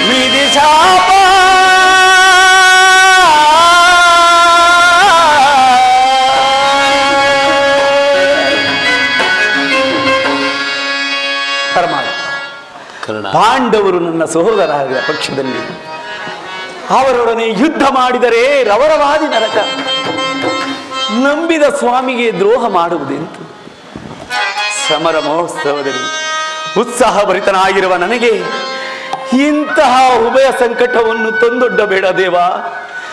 ವಿಧಿಶಾಪ ಪರಮಾತ್ಮ ಪಾಂಡವರು ನನ್ನ ಸಹೋದರರ ಪಕ್ಷದಲ್ಲಿ ಅವರೊಡನೆ ಯುದ್ಧ ಮಾಡಿದರೆ ರವರವಾದಿ ನರಕ. ನಂಬಿದ ಸ್ವಾಮಿಗೆ ದ್ರೋಹ ಮಾಡುವುದೆಂತು? ಸಮರ ಮಹೋತ್ಸವದಲ್ಲಿ ಉತ್ಸಾಹಭರಿತನಾಗಿರುವ ನನಗೆ ಇಂತಹ ಉಭಯ ಸಂಕಟವನ್ನು ತಂದೊಡ್ಡಬೇಡ ದೇವಾ,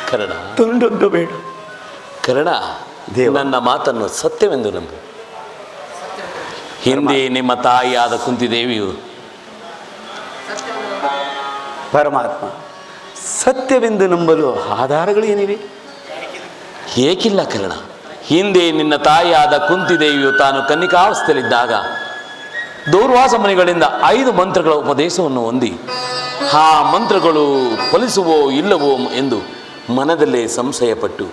ಕರ್ಣ, ತಂದೊಡ್ಡಬೇಡ. ಕರ್ಣ, ನನ್ನ ಮಾತನ್ನು ಸತ್ಯವೆಂದು ನಂಬು. ಹಿಂದೆ ನಿಮ್ಮ ತಾಯಿಯಾದ ಕುಂತಿದೇವಿಯು ಪರಮಾತ್ಮ ಸತ್ಯವೆಂದು ನಂಬಲು ಆಧಾರಗಳು ಏನಿವೆ? ಏಕಿಲ್ಲ ಕರ್ಣ. ಹಿಂದೆ ನಿನ್ನ ತಾಯಿಯಾದ ಕುಂತಿದೇವಿಯು ತಾನು ಕನ್ನಿಕಾವಸ್ಥೆಯಲ್ಲಿದ್ದಾಗ ದೌರ್ವಾಸ ಮುನಿಗಳಿಂದ 5 ಮಂತ್ರಗಳ ಉಪದೇಶವನ್ನು ಹೊಂದಿ ಆ ಮಂತ್ರಗಳು ಫಲಿಸುವೋ ಇಲ್ಲವೋ ಎಂದು ಮನದಲ್ಲೇ ಸಂಶಯಪಟ್ಟು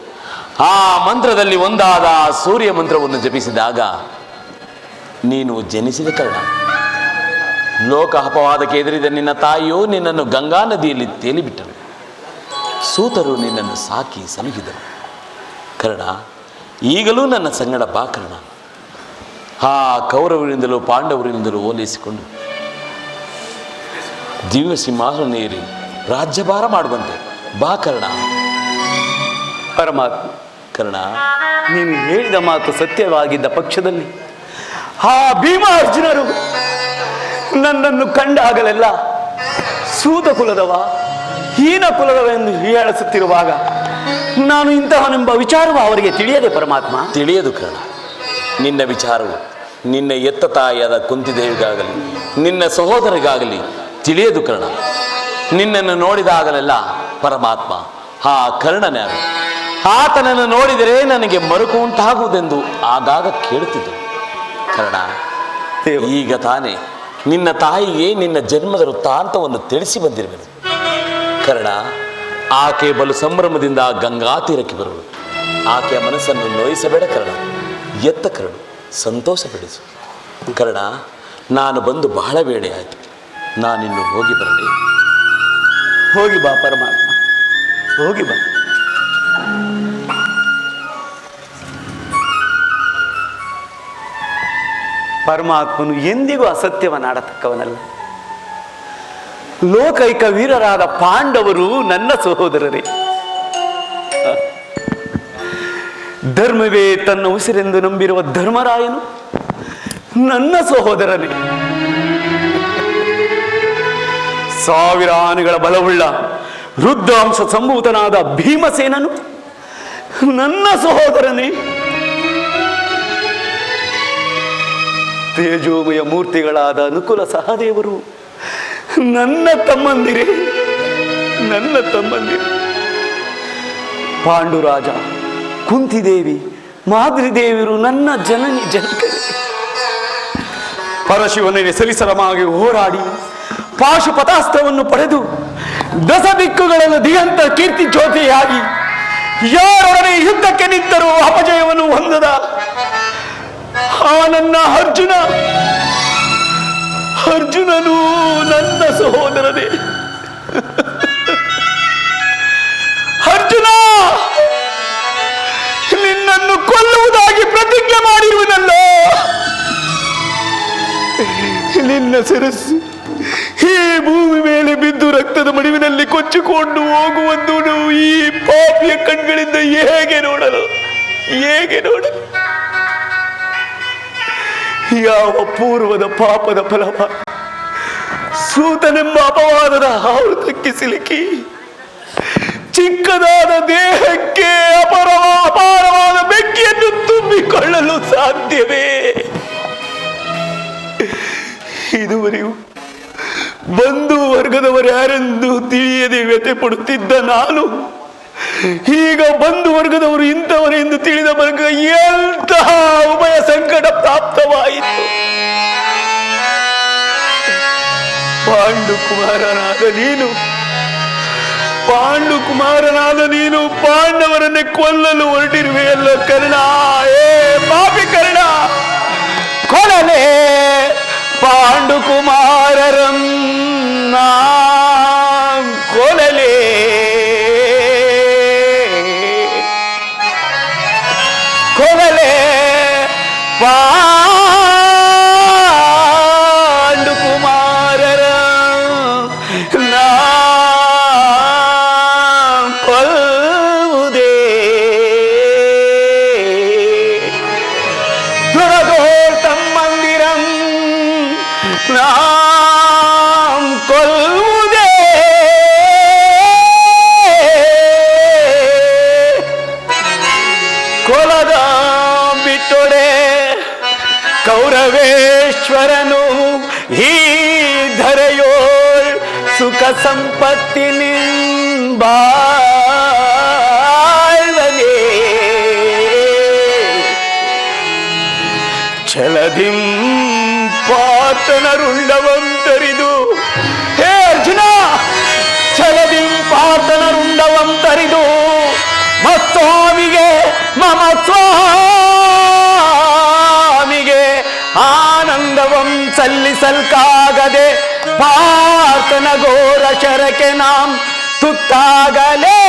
ಆ ಮಂತ್ರದಲ್ಲಿ ಒಂದಾದ ಸೂರ್ಯ ಮಂತ್ರವನ್ನು ಜಪಿಸಿದಾಗ ನೀನು ಜನಿಸಿದ ಕರ್ಣ. ಲೋಕ ಅಪವಾದಕ್ಕೆ ಎದುರಿದ ನಿನ್ನ ತಾಯಿಯು ನಿನ್ನನ್ನು ಗಂಗಾ ನದಿಯಲ್ಲಿ ತೇಲಿಬಿಟ್ಟರು. ಸೂತರು ನಿನ್ನನ್ನು ಸಾಕಿ ಸಲುಹಿದರು. ಕರ್ಣ, ಈಗಲೂ ನನ್ನ ಸಂಗಡ ಬಾ ಕರ್ಣ. ಆ ಕೌರವರಿಂದಲೂ ಪಾಂಡವರಿಂದಲೂ ಓಲೈಸಿಕೊಂಡು ದಿವ್ಯ ಸಿಂಹಾಸನ ಏರಿ ರಾಜ್ಯಭಾರ ಮಾಡುವಂತೆ ಬಾ ಕರ್ಣ. ಪರಮಾತ್ಮ ಕರ್ಣ, ನೀನು ಹೇಳಿದ ಮಾತು ಸತ್ಯವಾಗಿದ್ದ ಪಕ್ಷದಲ್ಲಿ ಆ ಭೀಮ ಅರ್ಜುನರು ನನ್ನನ್ನು ಕಂಡಾಗಲೆಲ್ಲ ಸೂತ ಕುಲದವ, ಹೀನ ಕುಲದವ ಎಂದು ಹೀಯಾಳಿಸುತ್ತಿರುವಾಗ ನಾನು ಇಂತಹನೆಂಬ ವಿಚಾರವು ಅವರಿಗೆ ತಿಳಿಯದೆ ಪರಮಾತ್ಮ. ತಿಳಿಯದು ಕರ್ಣ. ನಿನ್ನ ವಿಚಾರವು ನಿನ್ನ ಎತ್ತ ತಾಯಿಯಾದ ಕುಂತಿದೇವಿಗಾಗಲಿ ನಿನ್ನ ಸಹೋದರಿಗಾಗಲಿ ತಿಳಿಯದು ಕರ್ಣ. ನಿನ್ನನ್ನು ನೋಡಿದಾಗಲೆಲ್ಲ ಪರಮಾತ್ಮ ಆ ಕರ್ಣನ್ಯಾರು, ಆತನನ್ನು ನೋಡಿದರೆ ನನಗೆ ಮರುಕು ಉಂಟಾಗುವುದೆಂದು ಆಗಾಗ ಕೇಳುತ್ತಿದ್ದರು ಕರ್ಣ. ಈಗ ತಾನೇ ನಿನ್ನ ತಾಯಿಗೆ ನಿನ್ನ ಜನ್ಮದ ವೃತ್ತಾಂತವನ್ನು ತಿಳಿಸಿ ಬಂದಿರುವೆನು ಕರ್ಣ. ಆಕೆ ಬಲು ಸಂಭ್ರಮದಿಂದ ಗಂಗಾ ತೀರಕ್ಕೆ ಬರುವಳು. ಆಕೆಯ ಮನಸ್ಸನ್ನು ನೋಯಿಸಬೇಡ ಕರ್ಣ. ಎತ್ತ ಕರ್ಣ, ಸಂತೋಷಪಡಿಸು ಕರ್ಣ. ನಾನು ಬಂದು ಬಹಳ ವೇಳೆ ಆಯಿತು. ನಾನಿನ್ನು ಹೋಗಿ ಬರಲಿ. ಹೋಗಿ ಬಾ ಪರಮಾತ್ಮ, ಹೋಗಿ ಬಾ. ಪರಮಾತ್ಮನು ಎಂದಿಗೂ ಅಸತ್ಯವನ್ನಾಡತಕ್ಕವನಲ್ಲ. ಲೋಕೈಕ ವೀರರಾದ ಪಾಂಡವರು ನನ್ನ ಸಹೋದರರೇ. ಧರ್ಮವೇ ತನ್ನ ಉಸಿರೆಂದು ನಂಬಿರುವ ಧರ್ಮರಾಯನು ನನ್ನ ಸಹೋದರನೇ. 1000 ಆನೆಗಳ ಬಲವುಳ್ಳ ರುದ್ರಾಂಶ ಸಂಭೂತನಾದ ಭೀಮಸೇನನು ನನ್ನ ಸಹೋದರನೇ. ತೇಜೋಮಯ ಮೂರ್ತಿಗಳಾದ ಅನುಕೂಲ ಸಹದೇವರು ನನ್ನ ತಮ್ಮಂದಿರೇ, ನನ್ನ ತಮ್ಮಂದಿರು. ಪಾಂಡುರಾಜ, ಕುಂತಿದೇವಿ, ಮಾದ್ರಿದೇವಿಯರು ನನ್ನ ಜನನಿ ಜನಕರೇ. ಪರಶಿವನಿಗೆ ಸಲಿಸಲಮಾಗಿ ಹೋರಾಡಿ ಪಾಶುಪತಾಸ್ತ್ರವನ್ನು ಪಡೆದು ದಶ ದಿಕ್ಕುಗಳಲ್ಲಿ ದಿಗಂತ ಕೀರ್ತಿ ಜ್ಯೋತಿಯಾಗಿ ಯಾರೊಡನೆ ಯುದ್ಧಕ್ಕೆ ನಿಂತರೂ ಅಪಜಯವನ್ನು ಹೊಂದದ ಆ ನನ್ನ ಅರ್ಜುನನು ನನ್ನ ಸಹೋದರನೇ. ಅರ್ಜುನ, ನಿನ್ನನ್ನು ಕೊಲ್ಲುವುದಾಗಿ ಪ್ರತಿಜ್ಞೆ ಮಾಡಿರುವನಲ್ಲ. ನಿನ್ನ ಶಿರಸ್ಸು ಈ ಭೂಮಿ ಮೇಲೆ ಬಿದ್ದು ರಕ್ತದ ಮಡುವಿನಲ್ಲಿ ಕೊಚ್ಚಿಕೊಂಡು ಹೋಗುವುದು ಈ ಪಾಪಿಯ ಕಣ್ಗಳಿಂದ ಹೇಗೆ ನೋಡಲು? ಯಾವ ಪೂರ್ವದ ಪಾಪದ ಫಲವ ಸೂತನೆಂಬ ಅಪವಾದದ ಆವೃತಕ್ಕೆ ಸಿಲುಕಿ ಚಿಕ್ಕದಾದ ದೇಹಕ್ಕೆ ಅಪಾರವಾದ ಬೆಂಕಿಯನ್ನು ತುಂಬಿಕೊಳ್ಳಲು ಸಾಧ್ಯವೇ? ಇದುವರೆಗೂ ಬಂಧು ವರ್ಗದವರು ಯಾರೆಂದು ತಿಳಿಯದೆ ವ್ಯಥೆ ಪಡುತ್ತಿದ್ದ ನಾನು ಈಗ ಬಂಧು ವರ್ಗದವರು ಇಂಥವರೆಂದು ತಿಳಿದ ಬಳಿಕ ಎಂತಹ ಉಭಯ ಸಂಕಟ ಪ್ರಾಪ್ತವಾಯಿತು. ಪಾಂಡುಕುಮಾರನಾದ ನೀನು ಪಾಂಡವರನ್ನೇ ಕೊಲ್ಲಲು ಹೊರಟಿರುವೆಯಲ್ಲ ಕರ್ಣ. ಏ ಪಾಪಿ ಕರ್ಣ, ಕೊಡಲೇ ಪಾಂಡುಕುಮಾರರನ್ನ ಕೊಡಲೇ. ಕೊಡಲೇ ಪಾಂಡುಕುಮಾರರ ನಾ ಕೊಲ್ಲುವುದೇ. ದುರದೋರ್ತಮ್ಮಂದಿರಂ ನಾಂ ಕೊಲ್ಲುವುದೇ. ಕೊಲದ ಬಿಟ್ಟೊಡೆ ಕೌರವೇಶ್ವರನು ಈ ಧರೆಯೋಳ್ ಸುಖ ಸಂಪತ್ತಿನಿಂಬಾಳ್ವನೇ. ಛಲದಿಂ ಪಾತನರುಂಡವಂ ತರಿದು, ಹೇ ಅರ್ಜುನ, ಛಲದಿಂ ಪಾತನರುಂಡವಂ ತರಿದು ಮತ್ಸ್ವಾಮಿಗೆ ಮಮ ಸ್ವಾಮಿಗೆ ಆನಂದವಂ ಸಲ್ಲಿಸಲ್ಕಾಗದೆ ಪಾರ್ಥನ ಘೋರ ಶರಕ್ಕೆ ನಾಂ ತುತ್ತಾಗಲೇ.